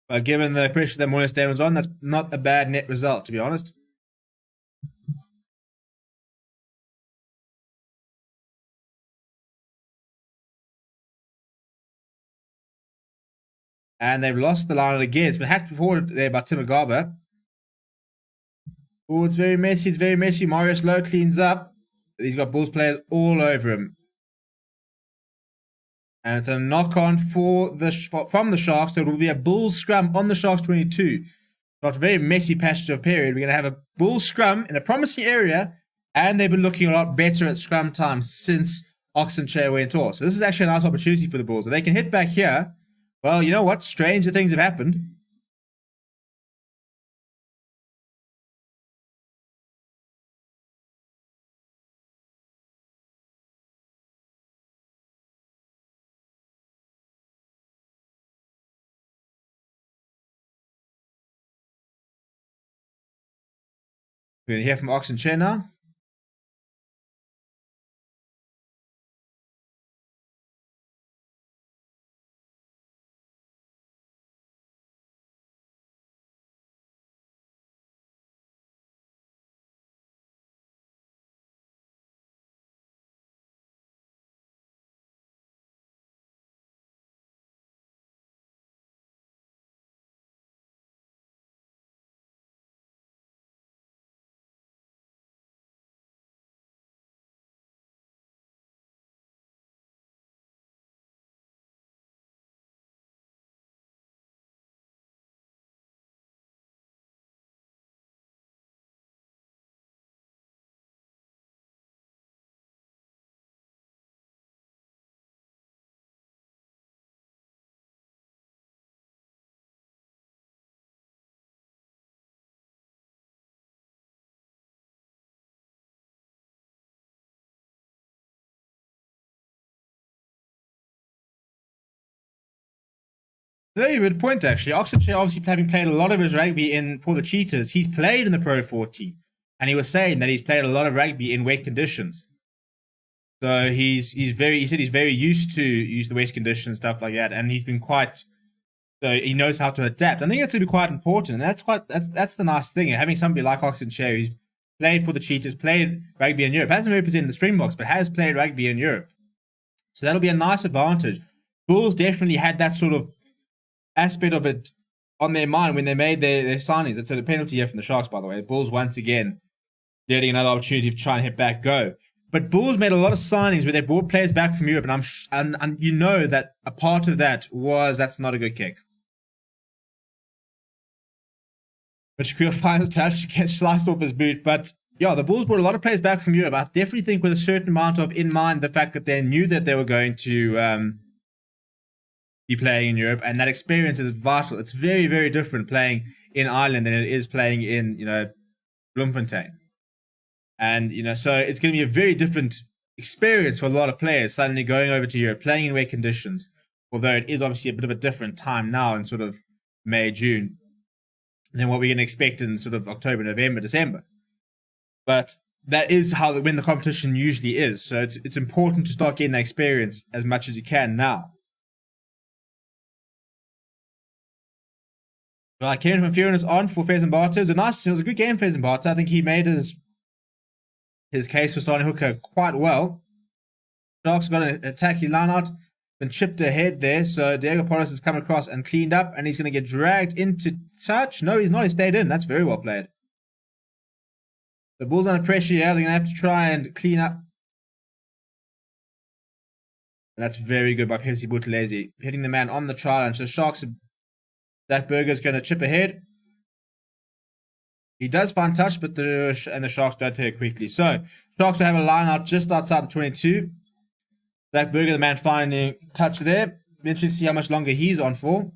But given the pressure that Mornestein was on, that's not a bad net result, to be honest. And they've lost the line again. It's been hacked forward there by Tim Agaba. Oh, it's very messy. It's very messy. Marius Lowe cleans up. He's got Bulls players all over him. And it's a knock-on from the Sharks. So it will be a Bulls scrum on the Sharks 22. So it's a very messy passage of period. We're going to have a Bulls scrum in a promising area. And they've been looking a lot better at scrum time since Oxenchair went off. So this is actually a nice opportunity for the Bulls. If they can hit back here, well, you know what? Stranger things have happened. We're going to hear from Oxenchair now. Very good point, actually. Oxenchair obviously having played a lot of his rugby for the Cheetahs. He's played in the Pro 14, and he was saying that he's played a lot of rugby in wet conditions. So he said he's very used to use the wet conditions, stuff like that, and he's been so he knows how to adapt. I think that's going to be quite important, and that's the nice thing, having somebody like Oxenchair who's played for the Cheetahs, played rugby in Europe, hasn't represented the Springboks, but has played rugby in Europe. So that'll be a nice advantage. Bulls definitely had that sort of aspect of it on their mind when they made their signings. It's a penalty here from the Sharks, by the way. Bulls once again getting another opportunity to try and hit back go. But Bulls made a lot of signings where they brought players back from Europe, and you know that a part of that was that's not a good kick. But Shaquille finds touch, gets sliced off his boot, but Yeah, the Bulls brought a lot of players back from Europe. I definitely think with a certain amount of in mind the fact that they knew that they were going to be playing in Europe, and that experience is vital. It's very, very different playing in Ireland than it is playing in, Bloemfontein. And, so it's going to be a very different experience for a lot of players suddenly going over to Europe, playing in wet conditions, although it is obviously a bit of a different time now in sort of May, June, than what we're going to expect in sort of October, November, December. But that is when the competition usually is. So it's important to start getting that experience as much as you can now. Right, Kieran from Furin is on for Fezambata. It was a good game for Fezambata. I think he made his case for starting hooker quite well. Sharks got an attacking line out, been chipped ahead there. So Diego Porras has come across and cleaned up, and he's going to get dragged into touch. No, he's not. He stayed in. That's very well played. The Bulls under pressure here. They're going to have to try and clean up. And that's very good by Percy Buthelezi. Hitting the man on the try line. So Sharks, that Burger's going to chip ahead. He does find touch, but the Sharks don't take it quickly. So Sharks will have a line out just outside the 22. Zach Burger, the man finding touch there. Interesting to see how much longer he's on for.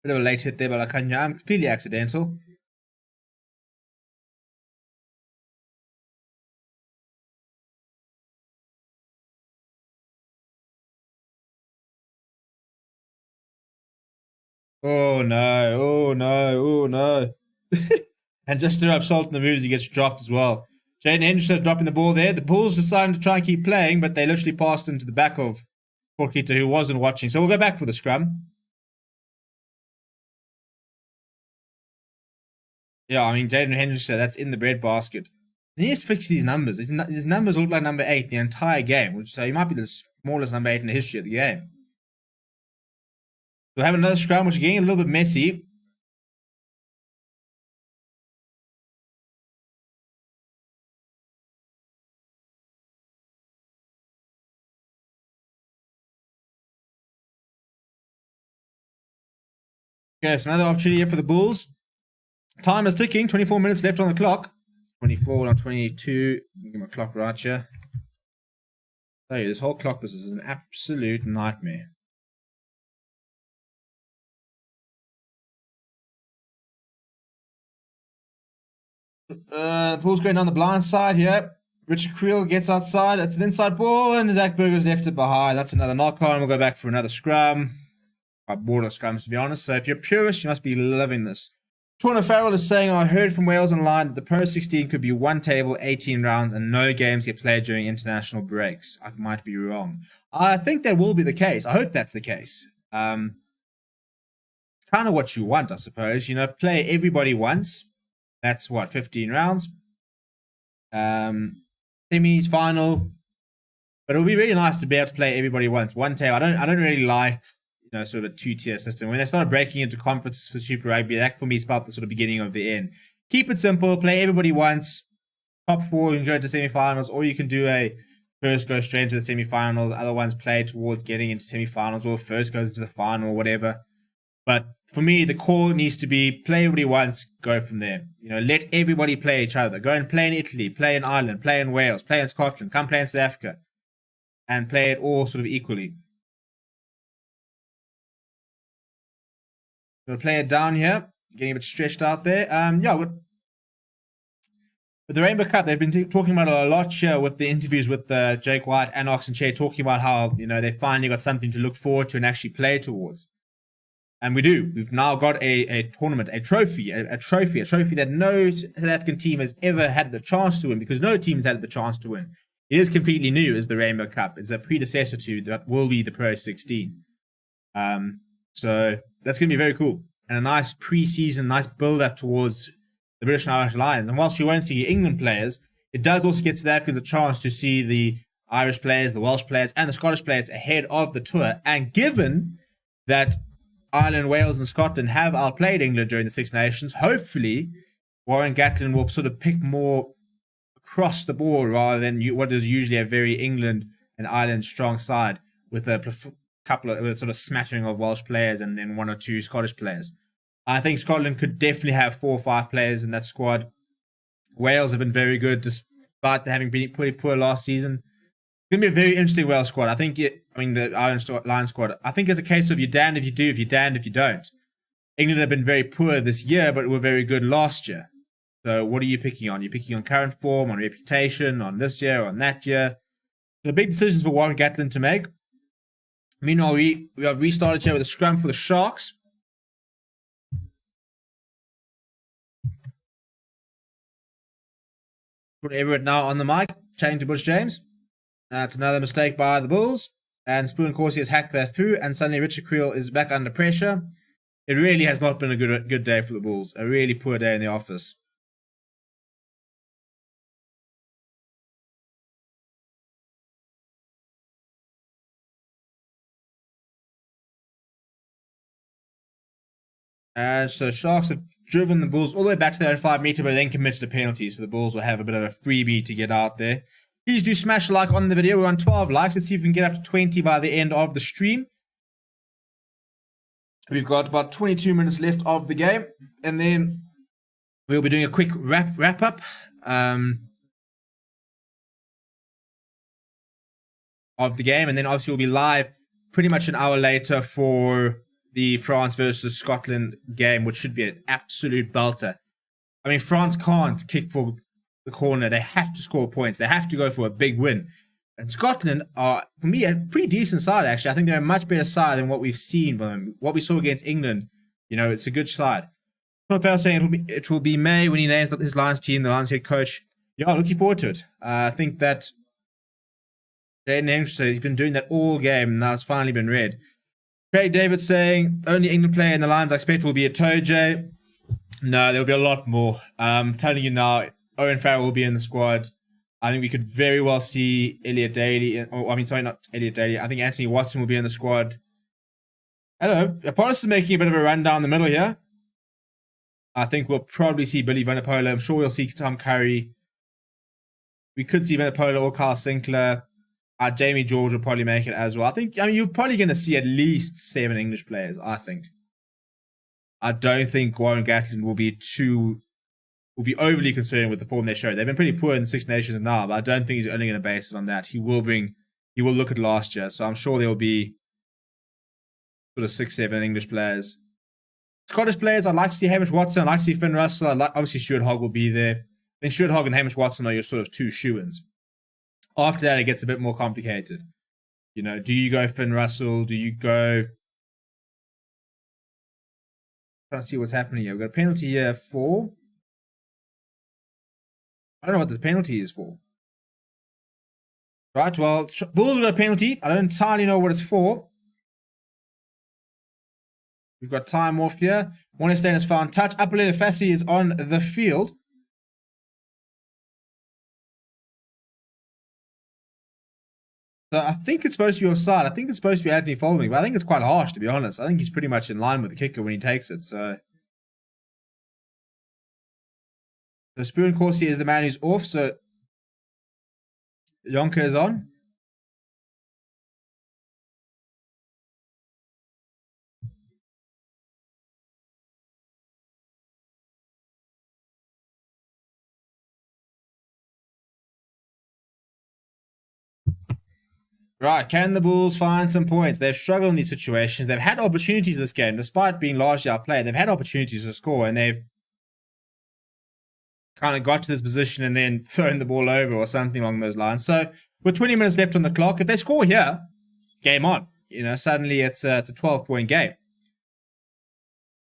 Bit of a late hit there by Lakanya. Completely accidental. Oh no, oh no, oh no. And just threw up salt in the moves, he gets dropped as well. Jaden Henderson dropping the ball there. The Bulls decided to try and keep playing, but they literally passed into the back of Porkita, who wasn't watching. So we'll go back for the scrum. Yeah, I mean, Jaden Henderson, that's in the breadbasket. He needs to fix these numbers. His numbers look like number 8 the entire game, so he might be the smallest number 8 in the history of the game. We'll have another scrum, which is getting a little bit messy. Okay, so another opportunity here for the Bulls. Time is ticking, 24 minutes left on the clock. 24, not 22. Get my clock right here. I tell you, this whole clock business is an absolute nightmare. The Bulls going down the blind side here. Richard Creel gets outside. It's an inside ball, and Zach Burger's left it behind. That's another knock on. We'll go back for another scrum. Quite bored of scrums, to be honest. So if you're a purist, you must be loving this. Sean O'Farrell is saying, I heard from Wales Online that the Pro 16 could be one table, 18 rounds, and no games get played during international breaks. I might be wrong. I think that will be the case. I hope that's the case. It's kind of what you want, I suppose. Play everybody once. That's what, 15 rounds? Semis, final. But it would be really nice to be able to play everybody once. One table. I don't really like sort of a two-tier system. When they started breaking into conferences for Super Rugby, that for me is about the sort of beginning of the end. Keep it simple, play everybody once, top 4 you can go to semi-finals, or you can do a first go straight into the semi-finals, other ones play towards getting into semi-finals, or first goes into the final, or whatever. But for me, the core needs to be play everybody once, go from there. Let everybody play each other. Go and play in Italy, play in Ireland, play in Wales, play in Scotland, come play in South Africa, and play it all sort of equally. We'll play it down here, getting a bit stretched out there. With the Rainbow Cup, they've been talking about it a lot here with the interviews with Jake White and Oxen Chair, talking about how they finally got something to look forward to and actually play towards. And we do. We've now got a tournament, a trophy that no South African team has ever had the chance to win, because no team has had the chance to win. It is completely new, is the Rainbow Cup. It's a predecessor to that will be the Pro 16. So that's going to be very cool. And a nice pre-season, nice build-up towards the British and Irish Lions. And whilst you won't see England players, it does also get South Africans a chance to see the Irish players, the Welsh players, and the Scottish players ahead of the tour. And given that Ireland, Wales, and Scotland have outplayed England during the Six Nations, hopefully Warren Gatland will sort of pick more across the board rather than what is usually a very England and Ireland strong side with a couple of sort of smattering of Welsh players and then 1 or 2 Scottish players. I think Scotland could definitely have 4 or 5 players in that squad. Wales have been very good despite having been pretty poor last season. It's going to be a very interesting Wales squad. I think the Lions squad, I think it's a case of you're damned if you do, you're damned if you don't. England have been very poor this year, but were very good last year. So what are you picking on? You're picking on current form, on reputation, on this year, on that year. The big decisions for Warren Gatland to make. Meanwhile, we have restarted here with a scrum for the Sharks. Put Everett now on the mic, chatting to Bush James. It's another mistake by the Bulls. And Spoon Corsi has hacked that through, and suddenly Richard Creel is back under pressure. It really has not been a good day for the Bulls. A really poor day in the office. And so Sharks have driven the Bulls all the way back to their own 5 meter, but then committed a penalty. So the Bulls will have a bit of a freebie to get out there. Please do smash a like on the video. We're on 12 likes. Let's see if we can get up to 20 by the end of the stream. We've got about 22 minutes left of the game. And then we'll be doing a quick wrap up of the game. And then obviously we'll be live pretty much an hour later for the France versus Scotland game, which should be an absolute belter. I mean, France can't kick for the corner. They have to score points. They have to go for a big win. And Scotland are, for me, a pretty decent side, actually. I think they're a much better side than what we've seen from them. What we saw against England, it's a good side. Phil saying it will be May when he names his Lions team, the Lions head coach. Yeah, looking forward to it. I think that Jaden Henderson, he's been doing that all game, and now it's finally been read. Craig David saying, only England player in the Lions I expect will be a Toje. No, there'll be a lot more. I'm telling you now, Owen Farrell will be in the squad. I think we could very well see Elliot Daly. Not Elliot Daly. I think Anthony Watson will be in the squad. Hello. Apollos is making a bit of a run down the middle here. I think we'll probably see Billy Vunipola. I'm sure we'll see Tom Curry. We could see Vunipola or Carl Sinclair. Jamie George will probably make it as well. You're probably going to see at least 7 English players, I think. I don't think Warren Gatland will be overly concerned with the form they showed. They've been pretty poor in the Six Nations now, but I don't think he's only going to base it on that. He will look at last year, so I'm sure there will be sort of 6-7 English players. Scottish players, I'd like to see Hamish Watson. I'd like to see Finn Russell. Obviously Stuart Hogg will be there. I think Stuart Hogg and Hamish Watson are your sort of 2 shoo-ins. After that, it gets a bit more complicated. Do you go Finn Russell? Do you go... Trying to see what's happening here. We've got a penalty here for... I don't know what the penalty is for. Right, well, Bulls got a penalty. I don't entirely know what it's for. We've got time off here. Monestain has found touch. Apolele Fassi is on the field. So I think it's supposed to be offside. I think it's supposed to be Anthony Folding, but I think it's quite harsh, to be honest. I think he's pretty much in line with the kicker when he takes it. So Spoon Corsi is the man who's off. So Yonka is on. Right, can the Bulls find some points? They've struggled in these situations. They've had opportunities this game, despite being largely outplayed. They've had opportunities to score, and they've kind of got to this position and then thrown the ball over or something along those lines. So, with 20 minutes left on the clock, if they score here, game on. Suddenly it's a 12-point game.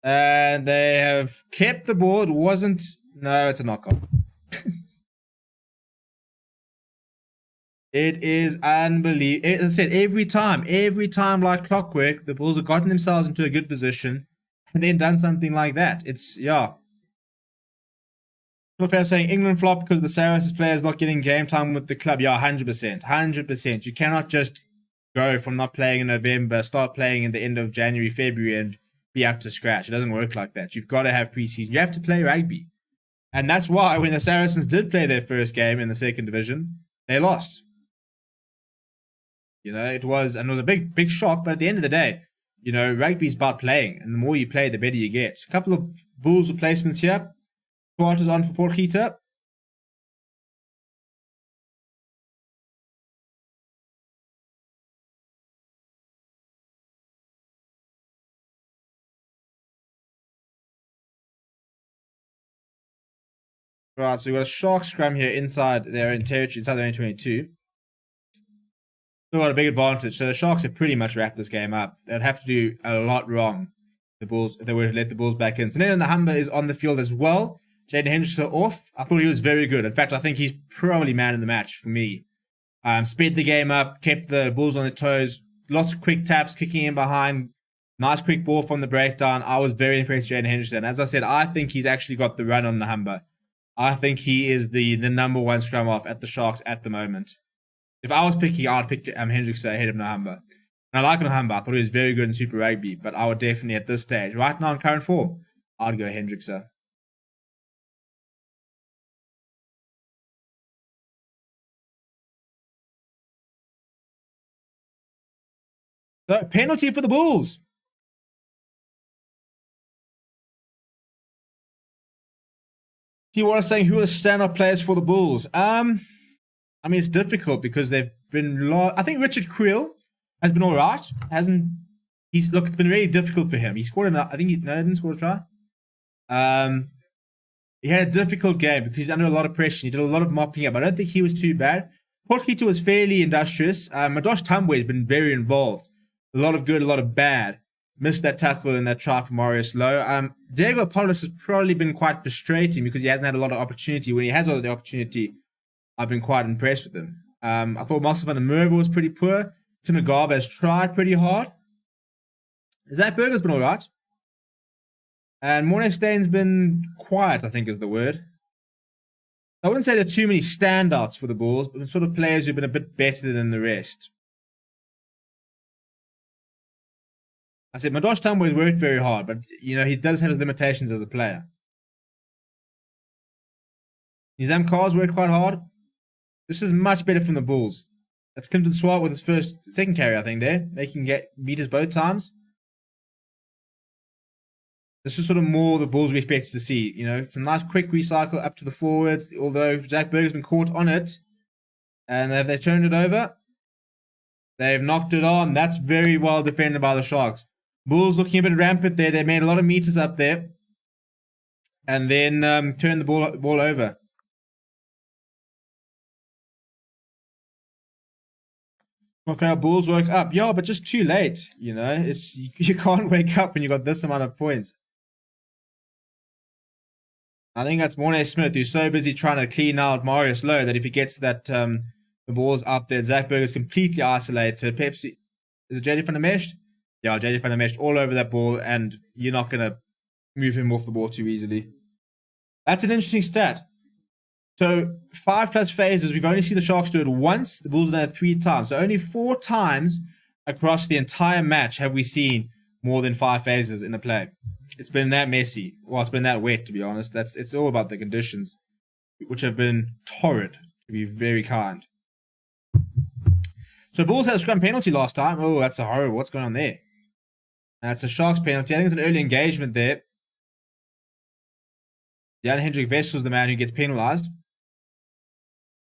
And they have kept the ball. No, it's a knock-off. It is unbelievable. As I said, every time like clockwork, the Bulls have gotten themselves into a good position and then done something like that. Fan saying England flop because the Saracens players not getting game time with the club. Yeah, 100%. 100%. You cannot just go from not playing in November, start playing in the end of January, February, and be up to scratch. It doesn't work like that. You've got to have preseason. You have to play rugby. And that's why when the Saracens did play their first game in the second division, they lost. You know, it was a big shock. But at the end of the day, you know, rugby's about playing, and the more you play, the better you get. A couple of Bulls replacements here. Quarters on for Porkita. Right, so we've got a Shark scrum here inside their own territory, inside their own 22. Still got a big advantage. So the Sharks have pretty much wrapped this game up. They'd have to do a lot wrong the Bulls if they were to let the Bulls back in. So then the Humber is on the field as well. Jaden Hendrickson off. I thought he was very good. In fact, I think he's probably man in the match for me. Sped the game up, kept the Bulls on their toes. Lots of quick taps, kicking in behind. Nice quick ball from the breakdown. I was very impressed with Jaden Hendrickson. As I said, I think he's actually got the run on the Humber. I think he is the number one scrum off at the Sharks at the moment. If I was picking, I'd pick Hendrickson ahead of Nahamba. And I like Nahamba. I thought he was very good in Super Rugby, but I would definitely at this stage, right now in current form, I'd go Hendrickson. So, penalty for the Bulls. See what I was saying, who are the standout players for the Bulls? I mean, it's difficult because they've been... I think Richard Creel has been all right. It's been really difficult for him. He scored I think he didn't score a try. He had a difficult game because he's under a lot of pressure. He did a lot of mopping up. I don't think he was too bad. Portkito was fairly industrious. Madosh Tambwe has been very involved. A lot of good, a lot of bad. Missed that tackle and that try for Marius Lowe. Diego Apollos has probably been quite frustrating because he hasn't had a lot of opportunity. When he has all the opportunity, I've been quite impressed with him. I thought Marcel van der Merwe was pretty poor. Tim Agave has tried pretty hard. Zach Berger's been alright. And Morne Stein's been quiet, I think is the word. I wouldn't say there are too many standouts for the Bulls, but sort of players who've been a bit better than the rest. I said Madosh Tambwe has worked very hard, but you know he does have his limitations as a player. Nizam Carr's worked quite hard. This is much better from the Bulls. That's Clinton Swart with his second carry, I think, there. They can get meters both times. This is sort of more the Bulls we expected to see. You know, some nice quick recycle up to the forwards, although Jack Berger's been caught on it. And have they turned it over? They've knocked it on. That's very well defended by the Sharks. Bulls looking a bit rampant there. They made a lot of meters up there. And then turned the ball over. Okay, Bulls woke up. Yeah, but just too late. You know, you can't wake up when you got this amount of points. I think that's Morne Smith who's so busy trying to clean out Marius Lowe that if he gets that the ball's up there, Zach Berger's completely isolated. Pepsi, is it JD van der Mesht? Yeah, JD van der Mesht all over that ball, and you're not going to move him off the ball too easily. That's an interesting stat. So 5+ phases, we've only seen the Sharks do it once. The Bulls have done it 3 times. So only 4 times across the entire match have we seen more than 5 phases in a play. It's been that messy. Well, it's been that wet, to be honest. It's all about the conditions, which have been torrid, to be very kind. So Bulls had a scrum penalty last time. Oh, that's a horrible. What's going on there? That's a Sharks penalty. I think it's an early engagement there. Jan Hendrik West was the man who gets penalized.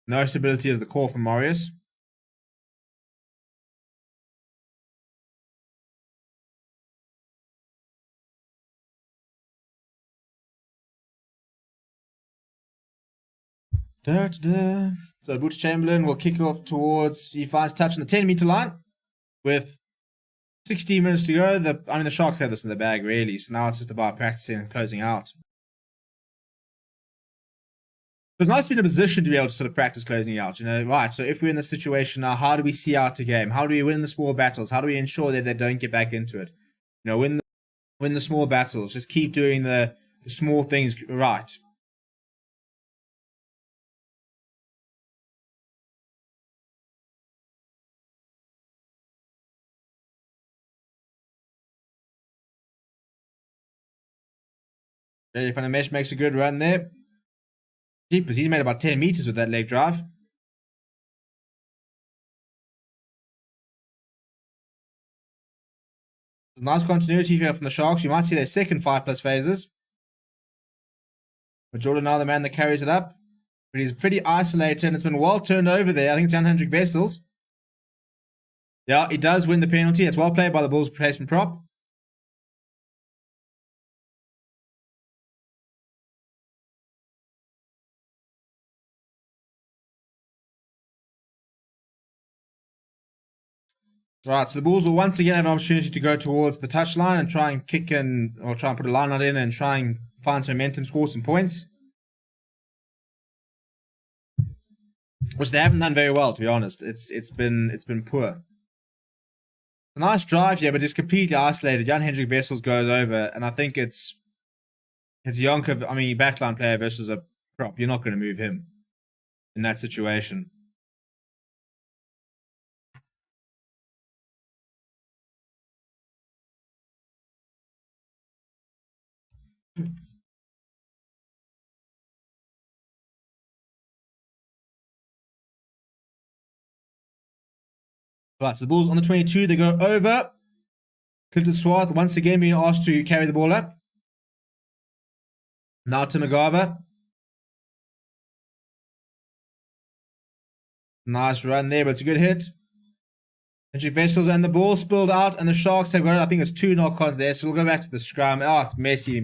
No stability is the call from Marius. So Butch Chamberlain will kick off towards, he finds touch on the 10-meter line with 16 minutes to go. The Sharks have this in the bag, really. So now it's just about practicing and closing out. It's nice to be in a position to be able to sort of practice closing out. You know, right, so if we're in this situation now, how do we see out a game? How do we win the small battles? How do we ensure that they don't get back into it? You know, win the small battles. Just keep doing the small things right. Van der Mesh makes a good run there. Jeepers, he's made about 10 meters with that leg drive. Nice continuity here from the Sharks. You might see their second 5+ phases. But Jordan now the man that carries it up. But he's pretty isolated and it's been well turned over there. I think it's Jan-Hendrik Wessels. Yeah, he does win the penalty. It's well played by the Bulls replacement prop. Right, so the Bulls will once again have an opportunity to go towards the touchline and try and kick in, or try and put a line out in and try and find some momentum, score some points. Which they haven't done very well, to be honest. It's been poor. A nice drive here, but it's completely isolated. Jan-Hendrik Wessels goes over, and I think it's Yonkov, backline player versus a prop. You're not going to move him in that situation. Right, so the Bulls on the 22, they go over. Clinton Swart once again being asked to carry the ball up. Now to Magava. Nice run there, but it's a good hit. Hendrik Wessels and the ball spilled out, and the Sharks have got it. I think it's 2 knock-ons there, so we'll go back to the scrum. Oh, it's messy.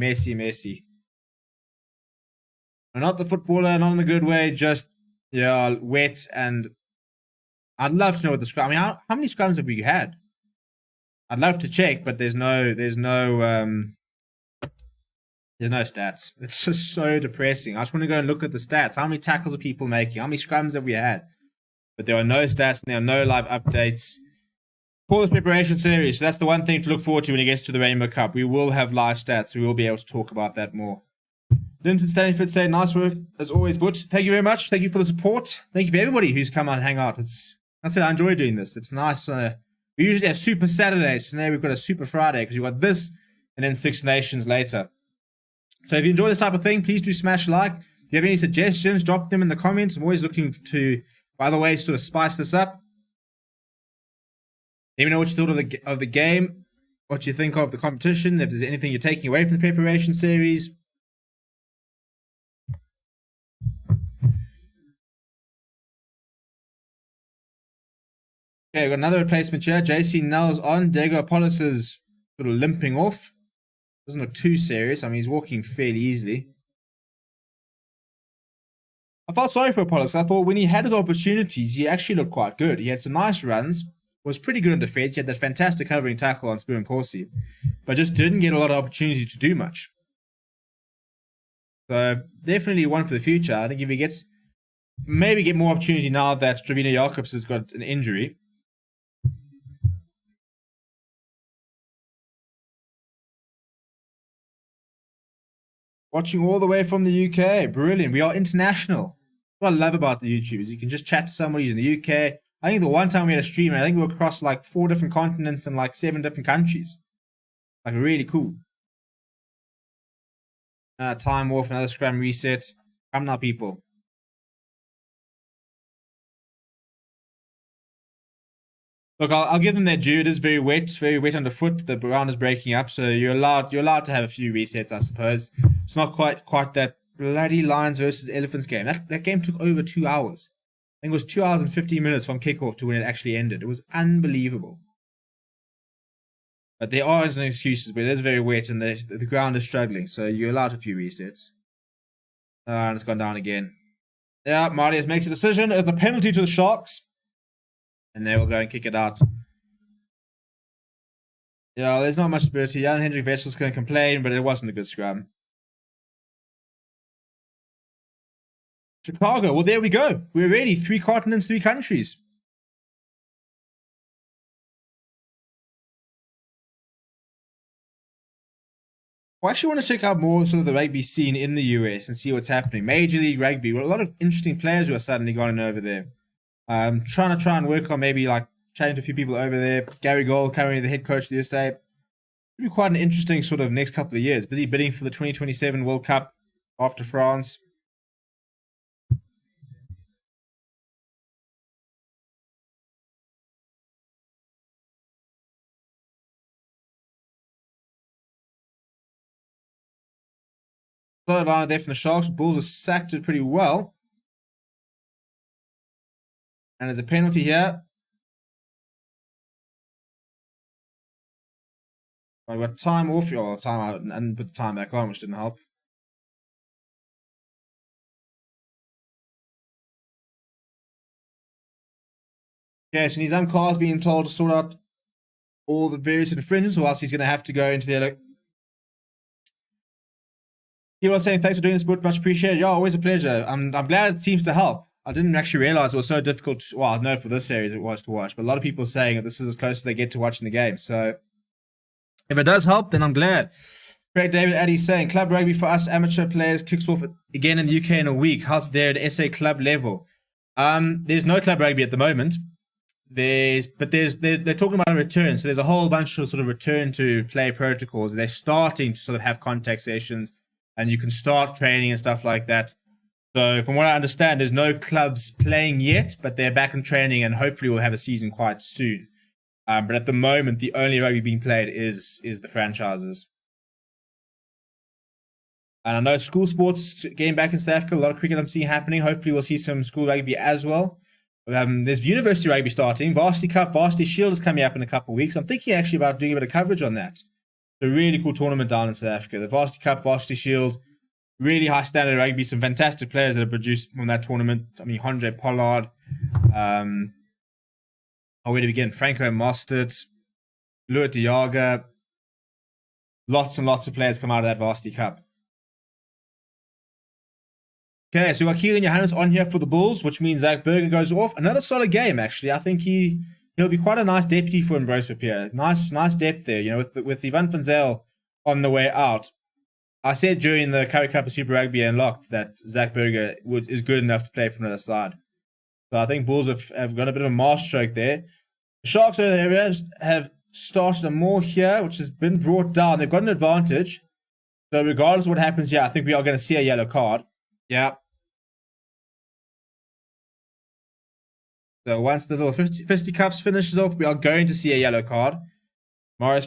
Not the footballer, not in the good way, just wet. And I'd love to know what the scrum. How many scrums have we had? I'd love to check, but there's no stats. It's just so depressing. I just want to go and look at the stats. How many tackles are people making? How many scrums have we had? But there are no stats and there are no live updates for this preparation series. So that's the one thing to look forward to when it gets to the Rainbow Cup. We will have live stats. So we will be able to talk about that more. Linton Stanford say, nice work as always, Butch. Thank you very much. Thank you for the support. Thank you for everybody who's come out and hang out. I enjoy doing this. It's nice. We usually have Super Saturdays. So now we've got a Super Friday because we've got this and then Six Nations later. So if you enjoy this type of thing, please do smash like. If you have any suggestions, drop them in the comments. I'm always looking to, by the way, sort of spice this up. Let me know what you thought of the game, what you think of the competition, if there's anything you're taking away from the preparation series. Okay, we've got another replacement here. JC Nell's on. Diego Apollos is sort of limping off. Doesn't look too serious. He's walking fairly easily. I felt sorry for Apollos. I thought when he had his opportunities, he actually looked quite good. He had some nice runs. Was pretty good in defense. He had that fantastic covering tackle on Spoon Corsi. But just didn't get a lot of opportunity to do much. So definitely one for the future. I think if he gets maybe get more opportunity now that Stravina Jacobs has got an injury. Watching all the way from the UK. Brilliant. We are international. What I love about the YouTube is you can just chat to somebody in the UK. I think the one time we had a stream, I think we were across like 4 different continents and like 7 different countries. Like really cool. Time off, another scrum reset. Come now, people. Look, I'll give them their due. It is very wet underfoot. The ground is breaking up, so you're allowed to have a few resets, I suppose. It's not quite that bloody Lions versus Elephants game. That game took over 2 hours. I think it was 2 hours and 15 minutes from kickoff to when it actually ended. It was unbelievable. But there are no excuses, but it is very wet and the ground is struggling, so you're allowed a few resets. And it's gone down again. Yeah, Marius makes a decision. It's a penalty to the Sharks. And they will go and kick it out. Yeah, there's not much ability. Jan-Hendrik Wessels can complain, but it wasn't a good scrum. Chicago. Well, there we go. We're ready. 3 continents, 3 countries. I actually want to check out more sort of the rugby scene in the US and see what's happening. Major League Rugby. Well, a lot of interesting players who are suddenly going over there. Trying to work on maybe like chatting to a few people over there. Gary Gold, currently the head coach of the USA. It'll be quite an interesting sort of next couple of years. Busy bidding for the 2027 World Cup after France. Solid line there from the Sharks. Bulls have sacked it pretty well. And there's a penalty here. I got time off. Oh, time out and put the time back on, which didn't help. Okay, so Nizam Carr's being told to sort out all the various infringements, or else he's going to have to go into the... People saying, thanks for doing this, but much appreciated. Yeah, always a pleasure. I'm glad it seems to help. I didn't actually realize it was so difficult. Well, I know for this series it was to watch, but a lot of people are saying that this is as close as they get to watching the game. So if it does help, then I'm glad. Craig David Addy saying, club rugby for us amateur players kicks off again in the UK in a week. How's there at SA club level? There's no club rugby at the moment. They're talking about a return. So there's a whole bunch of sort of return to play protocols. They're starting to sort of have contact sessions, and you can start training and stuff like that. So from what I understand, there's no clubs playing yet, but they're back in training, and hopefully we'll have a season quite soon. But at the moment, the only rugby being played is the franchises. And I know school sports getting back in South Africa, a lot of cricket I'm seeing happening. Hopefully we'll see some school rugby as well. There's university rugby starting. Varsity Cup, Varsity Shield is coming up in a couple of weeks. I'm thinking actually about doing a bit of coverage on that. It's a really cool tournament down in South Africa. The Varsity Cup, Varsity Shield, really high standard rugby. Some fantastic players that are produced from that tournament. I mean, Andre Pollard. Where to begin? Franco Mostert, Louis Diaga. Lots and lots of players come out of that Varsity Cup. Okay, so we've got Keelan Johannes on here for the Bulls, which means Zach Berger goes off. Another solid game, actually. I think he'll be quite a nice deputy for Ambrose Papier. Nice depth there, you know, with Ivan van Zyl on the way out. I said during the Currie Cup of Super Rugby Unlocked that Zach Berger is good enough to play from the other side. So I think Bulls have got a bit of a masterstroke there. The Sharks over there have started a more here, which has been brought down. They've got an advantage. So regardless of what happens here, I think we are going to see a yellow card. Yeah. So once the little fisticuffs finishes off, we are going to see a yellow card. Morris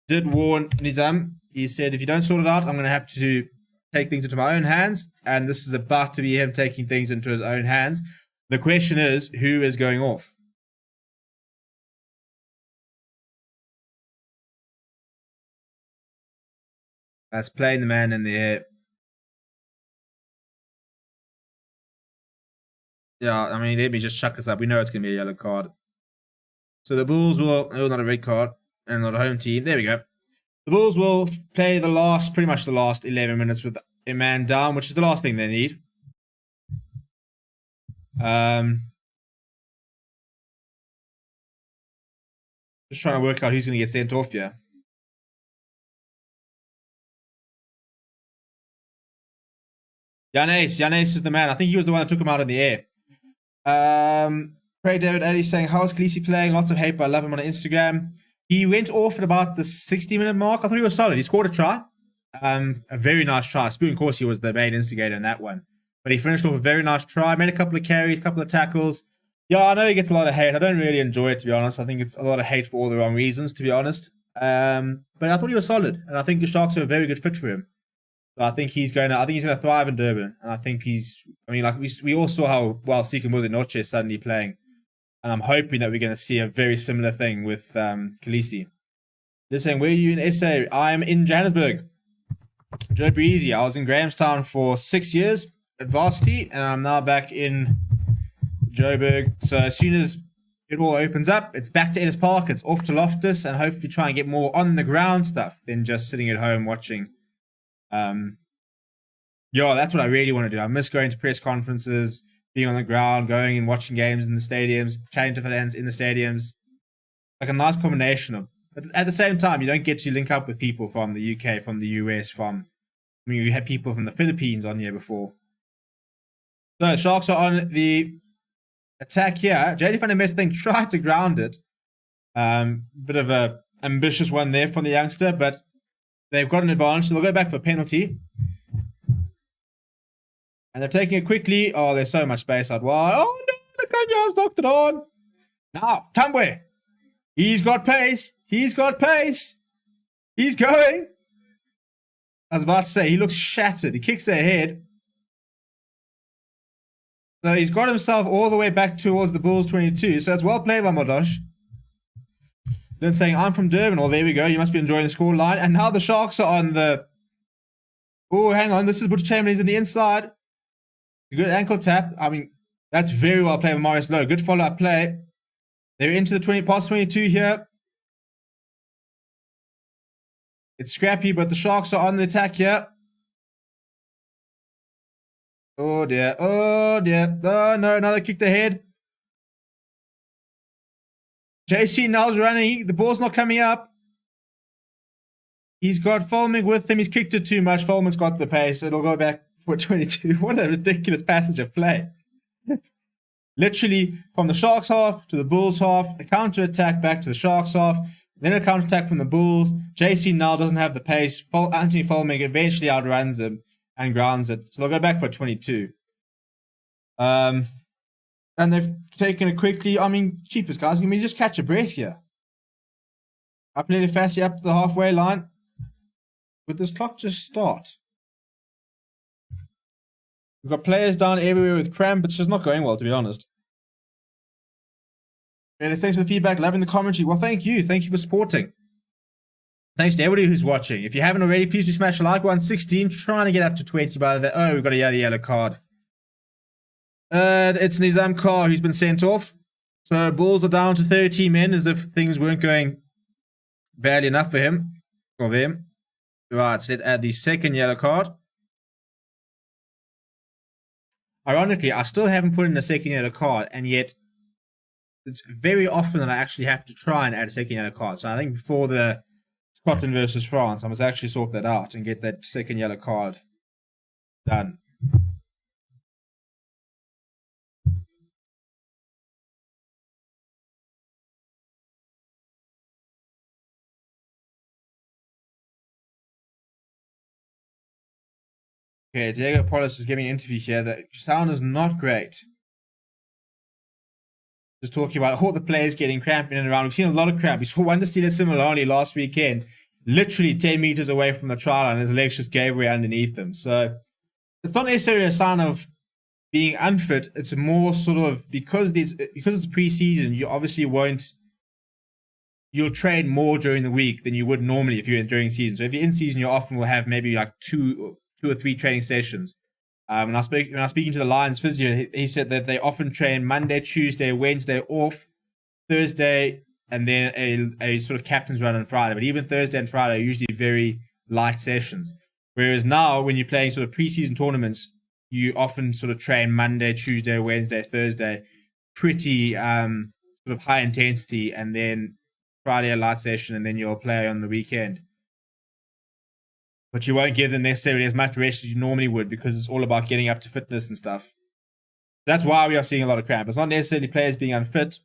did warn Nizam. He said, if you don't sort it out, I'm going to have to take things into my own hands. And this is about to be him taking things into his own hands. The question is, who is going off? That's playing the man in the air. Yeah, I mean, let me just chuck us up. We know it's going to be a yellow card. So the Bulls will... Oh, not a red card. And not a home team. There we go. The Bulls will play pretty much the last 11 minutes with a man down, which is the last thing they need. Just trying to work out who's going to get sent off here. Yanes is the man. I think he was the one that took him out in the air. Craig David Addy saying, how's Khaleesi playing? Lots of hate, but I love him on Instagram. He went off at about the 60-minute mark. I thought he was solid. He scored a try. A very nice try. Spoon Corsi was the main instigator in that one. But he finished off a very nice try. Made a couple of carries, a couple of tackles. Yeah, I know he gets a lot of hate. I don't really enjoy it, to be honest. I think it's a lot of hate for all the wrong reasons, to be honest. But I thought he was solid. And I think the Sharks are a very good fit for him. So I think he's going to thrive in Durban. And I think we all saw how well Sika Noche is suddenly playing. And I'm hoping that we're going to see a very similar thing with Khaleesi. They're saying, where are you in SA? I'm in Johannesburg. Joe Breezy. I was in Grahamstown for 6 years at varsity, and I'm now back in Joburg. So as soon as it all opens up, it's back to Ellis Park, it's off to Loftus, and hopefully try and get more on the ground stuff than just sitting at home watching. That's what I really want to do. I miss going to press conferences, being on the ground, going and watching games in the stadiums, chatting to fans in the stadiums. Like a nice combination of... But at the same time, you don't get to link up with people from the UK, from the US, you had people from the Philippines on here before. So, Sharks are on the attack here. JD Van der Merwe, I think, tried to ground it. Bit of a ambitious one there from the youngster, but they've got an advantage, so they'll go back for a penalty. And they're taking it quickly. Oh, there's so much space out wide. Oh, no, the Kanya's knocked it on. Now, Tambwe. He's got pace. He's going. I was about to say, he looks shattered. He kicks ahead. So he's got himself all the way back towards the Bulls 22. So it's well played by Madosh. Then saying, I'm from Durban. Oh, there we go. You must be enjoying the score line. And now the Sharks are on the... Oh, hang on. This is Butcher Chamberlain. He's in the inside. Good ankle tap. I mean, that's very well played by Marius Lowe. Good follow-up play. They're into the past 22 here. It's scrappy, but the Sharks are on the attack here. Oh, dear. Oh, dear. Oh, no. Another kick to the head. JC Nell's running. The ball's not coming up. He's got Fulming with him. He's kicked it too much. Fulman's got the pace. It'll go back for 22. What a ridiculous passage of play. Literally, from the Sharks half to the Bulls half, a counter-attack back to the Sharks half, then a counter-attack from the Bulls. JC Nell doesn't have the pace. Anthony Fulming eventually outruns him and grounds it. So they'll go back for 22. And they've taken it quickly. I mean, cheapest guys, can we just catch a breath here? Up nearly Fassi up to the halfway line. Would this clock just start? We've got players down everywhere with cramp. It's just not going well, to be honest. And thanks for the feedback. Loving the commentary. Well, thank you. Thank you for supporting. Thanks to everybody who's watching. If you haven't already, please do smash a like. 116. Trying to get up to 20 by the... Oh, we've got a yellow card. It's Nizam Kar who's been sent off. So Bulls are down to 13 men as if things weren't going badly enough for him. Or them. Right, so let's add the second yellow card. Ironically, I still haven't put in a second yellow card, and yet it's very often that I actually have to try and add a second yellow card. So I think before the Scotland versus France, I must actually sort that out and get that second yellow card done. Okay, Diego Polis is giving an interview here. The sound is not great. Just talking about all the players getting cramped in and around. We've seen a lot of cramp. We saw one Steeler similarly last weekend, literally 10 meters away from the try line, and his legs just gave way underneath him. So it's not necessarily a sign of being unfit. It's more sort of because it's preseason, you obviously you'll train more during the week than you would normally if you're during season. So if you're in season, you often will have maybe like two or three training sessions. When I was speaking to the Lions physio, he said that they often train Monday, Tuesday, Wednesday off, Thursday, and then a sort of captain's run on Friday. But even Thursday and Friday are usually very light sessions. Whereas now, when you're playing sort of preseason tournaments, you often sort of train Monday, Tuesday, Wednesday, Thursday, pretty sort of high intensity, and then Friday a light session, and then you'll play on the weekend. But you won't give them necessarily as much rest as you normally would because it's all about getting up to fitness and stuff. That's why we are seeing a lot of cramp. It's not necessarily players being unfit.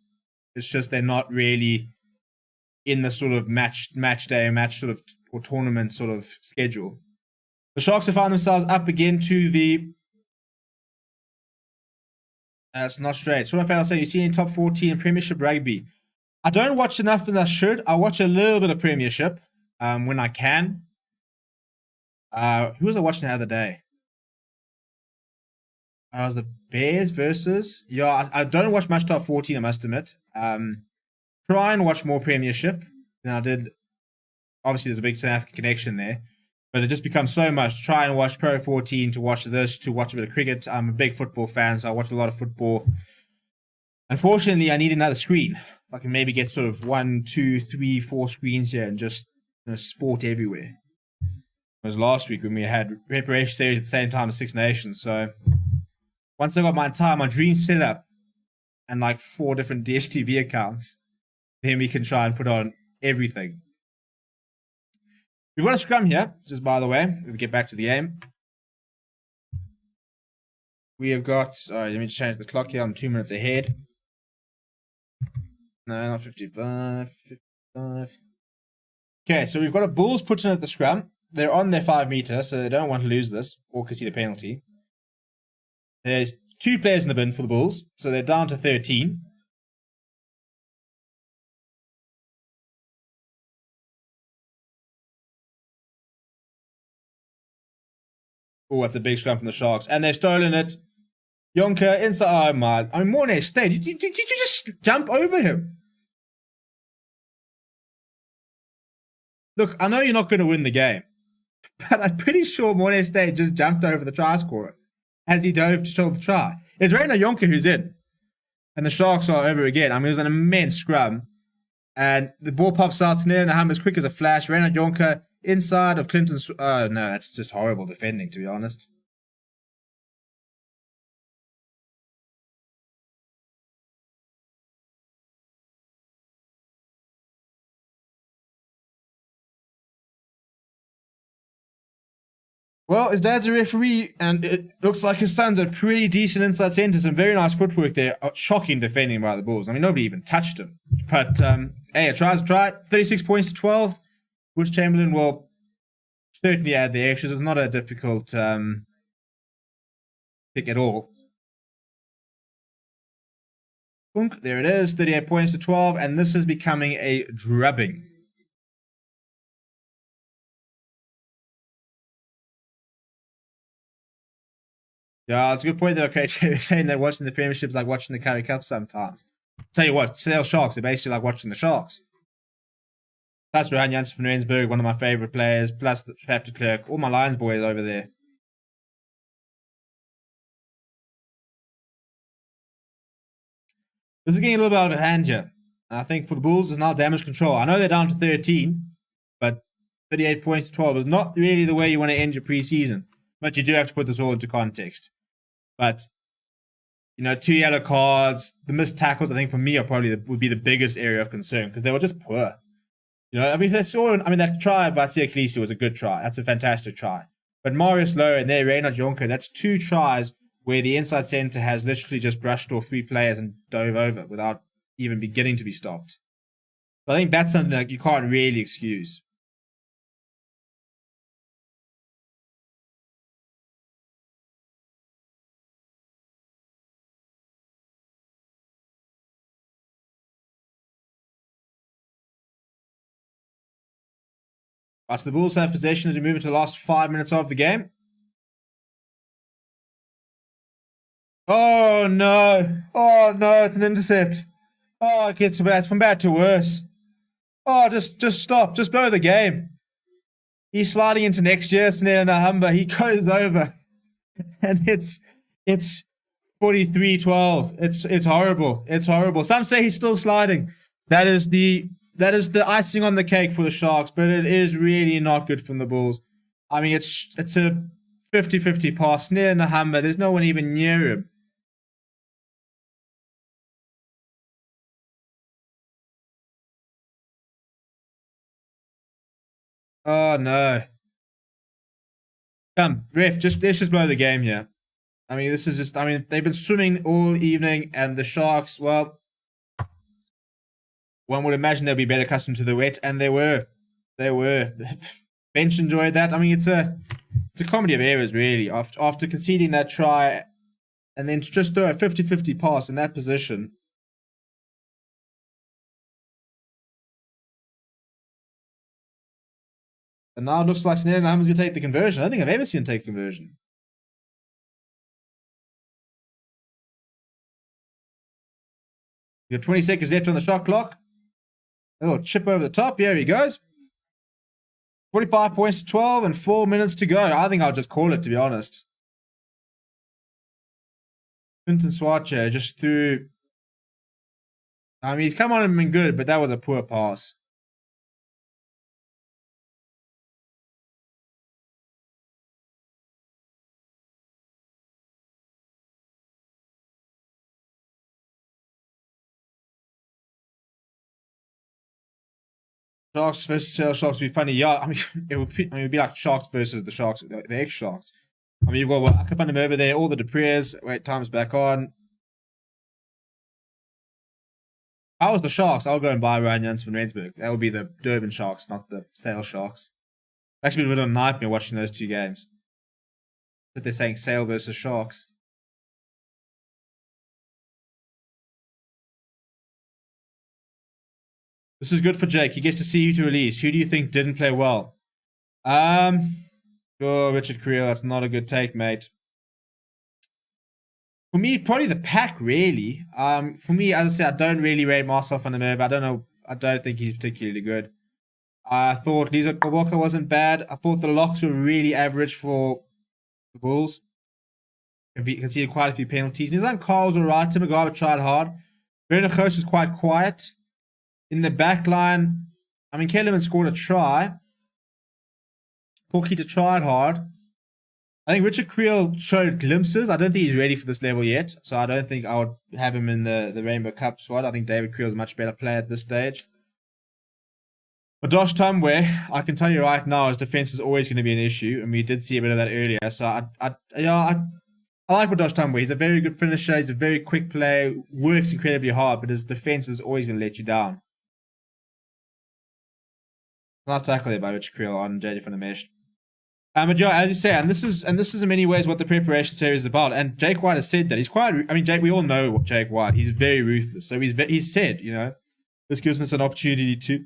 It's just they're not really in the sort of match day, sort of or tournament sort of schedule. The Sharks have found themselves up again to the... That's not straight. So what I was saying, you see in top 14 in Premiership Rugby. I don't watch enough as I should. I watch a little bit of Premiership when I can. Who was I watching the other day? It was the Bears versus... Yeah, I don't watch much top 14, I must admit. Try and watch more Premiership than I did. Obviously, there's a big South African connection there. But it just becomes so much. Try and watch Pro 14 to watch this, to watch a bit of cricket. I'm a big football fan, so I watch a lot of football. Unfortunately, I need another screen. I can maybe get sort of 1, 2, 3, 4 screens here and just sport everywhere. It was last week when we had preparation series at the same time as Six Nations. So once I got my dream set up and like 4 different DSTV accounts, then we can try and put on everything. We've got a scrum here, just by the way. If we get back to the game. We have got... Sorry, let me just change the clock here. I'm 2 minutes ahead. No, not 55. 55. Okay, so we've got a Bulls put in at the scrum. They're on their 5 meter, so they don't want to lose this or concede a penalty. There's 2 players in the bin for the Bulls, so they're down to 13. Oh, that's a big scrum from the Sharks. And they've stolen it. Jonker inside. Oh, my. I mean, Mornay stayed. Did you just jump over him? Look, I know you're not going to win the game. But I'm pretty sure Mornay stayed just jumped over the try scorer as he dove to show the try. It's Rainer Jonker who's in. And the Sharks are over again. I mean, it was an immense scrum. And the ball pops out near Nahum as quick as a flash. Rainer Jonker inside of Clinton's. Oh, no, that's just horrible defending, to be honest. Well, his dad's a referee, and it looks like his son's a pretty decent inside centre. Some very nice footwork there. Shocking defending by the Bulls. I mean, nobody even touched him. But, hey, a try's a try. 36 points to 12. Which Chamberlain will certainly add the extras. It's not a difficult pick at all. There it is. 38 points to 12. And this is becoming a drubbing. Yeah, it's a good point there. Okay, they're saying that watching the Premiership is like watching the Currie Cup sometimes. Tell you what, Sale Sharks are basically like watching the Sharks. Plus, Rohan Janssen van Rensburg, one of my favourite players. Plus, the Chapter Clerk. All my Lions boys over there. This is getting a little bit out of hand here. I think for the Bulls, it's now damage control. I know they're down to 13, but 38 points to 12 is not really the way you want to end your preseason. But you do have to put this all into context. But, you know, 2 yellow cards, the missed tackles, I think for me would be the biggest area of concern because they were just poor. You know, I mean, that try by Siaklisi was a good try. That's a fantastic try. But Marius Lowe and there, Rainer Jonker, that's 2 tries where the inside centre has literally just brushed off 3 players and dove over without even beginning to be stopped. So I think that's something that you can't really excuse. Right, so the Bulls have possession as we move into the last 5 minutes of the game. Oh no! Oh no! It's an intercept. Oh, it gets bad. It's from bad to worse. Oh, just stop. Just blow the game. He's sliding into next year. Snare Nahumba. He goes over, and it's 43-12. It's horrible. It's horrible. Some say he's still sliding. That is the icing on the cake for the Sharks, but it is really not good from the Bulls. I mean, it's a 50-50 pass near Nahumba. There's no one even near him. Oh no! Come, ref, let's just blow the game here. I mean, this is just. I mean, they've been swimming all evening, and the Sharks. Well, one would imagine they'll be better accustomed to the wet, and they were. They were. Bench enjoyed that. I mean, it's a comedy of errors, really. After conceding that try, and then to just throw a 50-50 pass in that position. And now it looks like Snare Nahumba's going to take the conversion. I don't think I've ever seen him take a conversion. You got 20 seconds left on the shot clock. A little chip over the top. Here he goes. 45 points to 12 and 4 minutes to go. I think I'll just call it, to be honest. Clinton Swatcher just threw. I mean, he's come on and been good, but that was a poor pass. Sharks versus Sharks would be funny. Yeah, I mean, it would be like Sharks versus the Sharks, the ex-Sharks. I mean, you've got I can find him over there, all the Dupree's. Wait, time's back on. If I was the Sharks, I'll go and buy Rohan Janssen van Rensburg. That would be the Durban Sharks, not the Sale Sharks. Actually, been a bit of a nightmare watching those 2 games. That they're saying Sale versus Sharks. This is good for Jake. He gets to see who to release. Who do you think didn't play well? Oh, Richard Creel, that's not a good take, mate. For me, probably the pack, really. For me, as I said, I don't really rate Marcel van der Merwe. I don't know. I don't think he's particularly good. I thought Lizo Walker wasn't bad. I thought the locks were really average for the Bulls. Because he had quite a few penalties. Nizam Carl was alright. Tim McGarvey tried hard. Werner Ghost was quite quiet. In the back line, I mean, Kellerman scored a try. Porky tried hard. I think Richard Creel showed glimpses. I don't think he's ready for this level yet, so I don't think I would have him in the Rainbow Cup squad. I think David Creel's a much better player at this stage. But Josh Tumway, I can tell you right now, his defense is always going to be an issue, and we did see a bit of that earlier. So I like Josh Tumway. He's a very good finisher. He's a very quick player. Works incredibly hard, but his defense is always going to let you down. Nice tackle there by Richard Creel on JJ van der Mesh. But yeah, as you say, and this is in many ways what the preparation series is about. And Jake White has said that he's quite. I mean, Jake, we all know what Jake White. He's very ruthless. So he's said, this gives us an opportunity to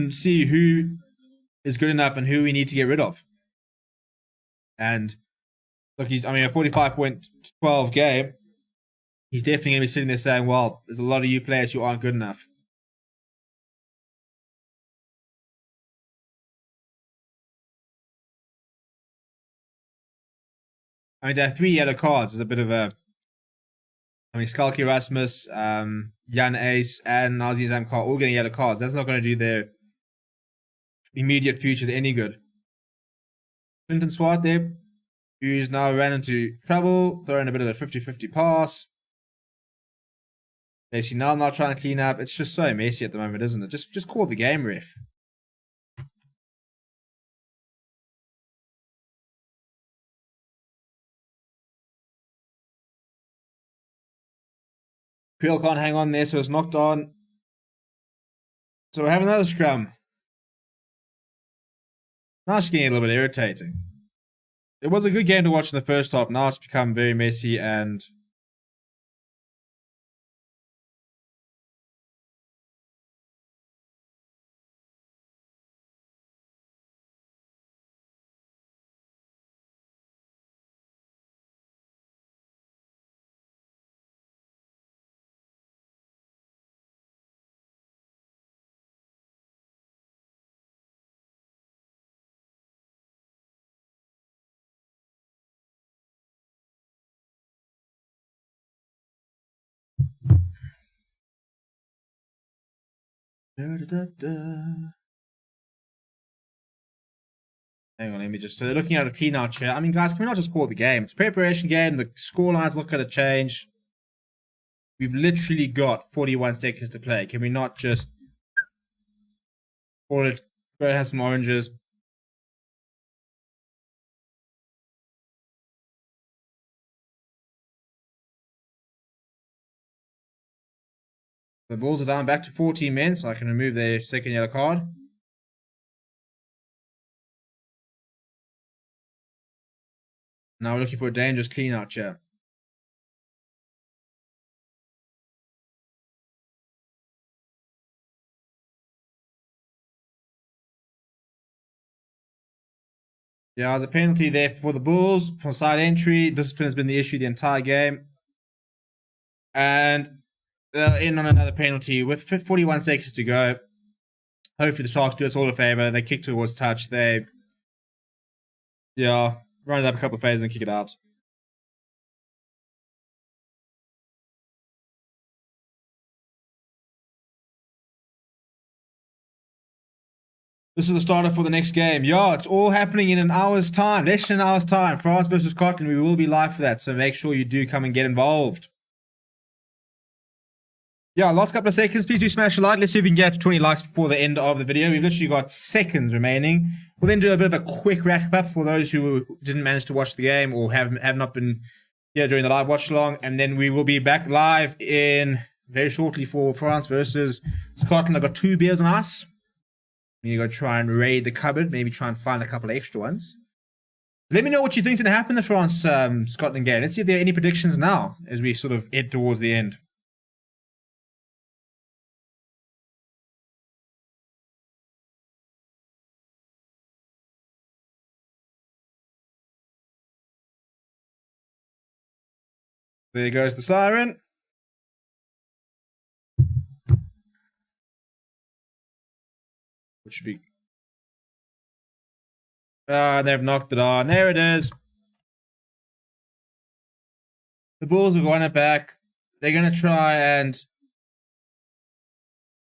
see who is good enough and who we need to get rid of. And look, a 45.12 game. He's definitely going to be sitting there saying, well, there's a lot of you players who aren't good enough. I mean, to have 3 yellow cards is a bit of a. I mean, Skalki Rasmus, Jan Ace, and Nazi Zamkar all getting yellow cards. That's not going to do their immediate futures any good. Clinton Swart there, who's now ran into trouble, throwing a bit of a 50-50 pass. Basically, now trying to clean up. It's just so messy at the moment, isn't it? Just call the game, ref. Creel can't hang on there, so it's knocked on. So we have another scrum. Now it's getting a little bit irritating. It was a good game to watch in the first half. Now it's become very messy and. Hang on, let me just. So they're looking at a clean out here. I mean, guys, can we not just call the game? It's a preparation game. The scoreline's not going to change. We've literally got 41 seconds to play. Can we not just call it? Go have some oranges. The Bulls are down back to 14 men, so I can remove their second yellow card. Now we're looking for a dangerous clean out here. Yeah, there's a penalty there for the Bulls for side entry. Discipline has been the issue the entire game. And they're in on another penalty with 41 seconds to go. Hopefully the Sharks do us all a favor. They kick towards touch. They, run it up a couple of phases and kick it out. This is the starter for the next game. Yeah, it's all happening in an hour's time. Less than an hour's time. France versus Scotland. We will be live for that, so make sure you do come and get involved. Yeah, last couple of seconds. Please do smash a like. Let's see if we can get 20 likes before the end of the video. We've literally got seconds remaining. We'll then do a bit of a quick wrap up for those who didn't manage to watch the game or have not been here during the live watch along. And then we will be back live in very shortly for France versus Scotland. I've got 2 beers on ice. I'm going to go try and raid the cupboard. Maybe try and find a couple of extra ones. Let me know what you think is going to happen in the France-Scotland game. Let's see if there are any predictions now as we sort of head towards the end. There goes the siren. Which should be... they've knocked it on. There it is. The Bulls have won it back. They're going to try and...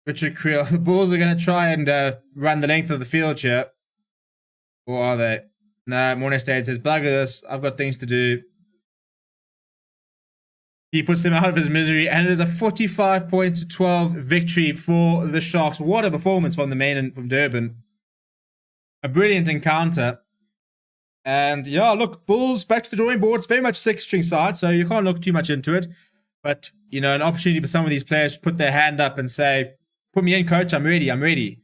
Richard Creel. The Bulls are going to try and run the length of the field here. Or are they? Nah, Morning State says, bugger this. I've got things to do. He puts them out of his misery, and it is a 45-12 victory for the Sharks. What a performance from the main and from Durban. A brilliant encounter. And yeah, look, Bulls back to the drawing board. It's very much six-string side, so you can't look too much into it. But, you know, an opportunity for some of these players to put their hand up and say, put me in, coach, I'm ready, I'm ready.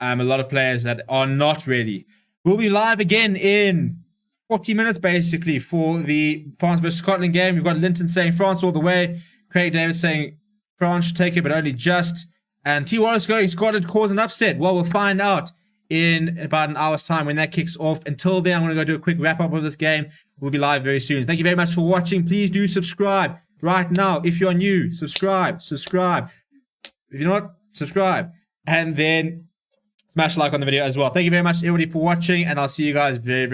A lot of players that are not ready. We'll be live again in 40 minutes, basically, for the France versus Scotland game. We've got Linton saying France all the way. Craig Davis saying France should take it, but only just. And T. Wallace going Scotland cause an upset. Well, we'll find out in about an hour's time when that kicks off. Until then, I'm going to go do a quick wrap-up of this game. We'll be live very soon. Thank you very much for watching. Please do subscribe right now. If you're new, subscribe. If you're not, subscribe. And then smash a like on the video as well. Thank you very much, everybody, for watching, and I'll see you guys very, very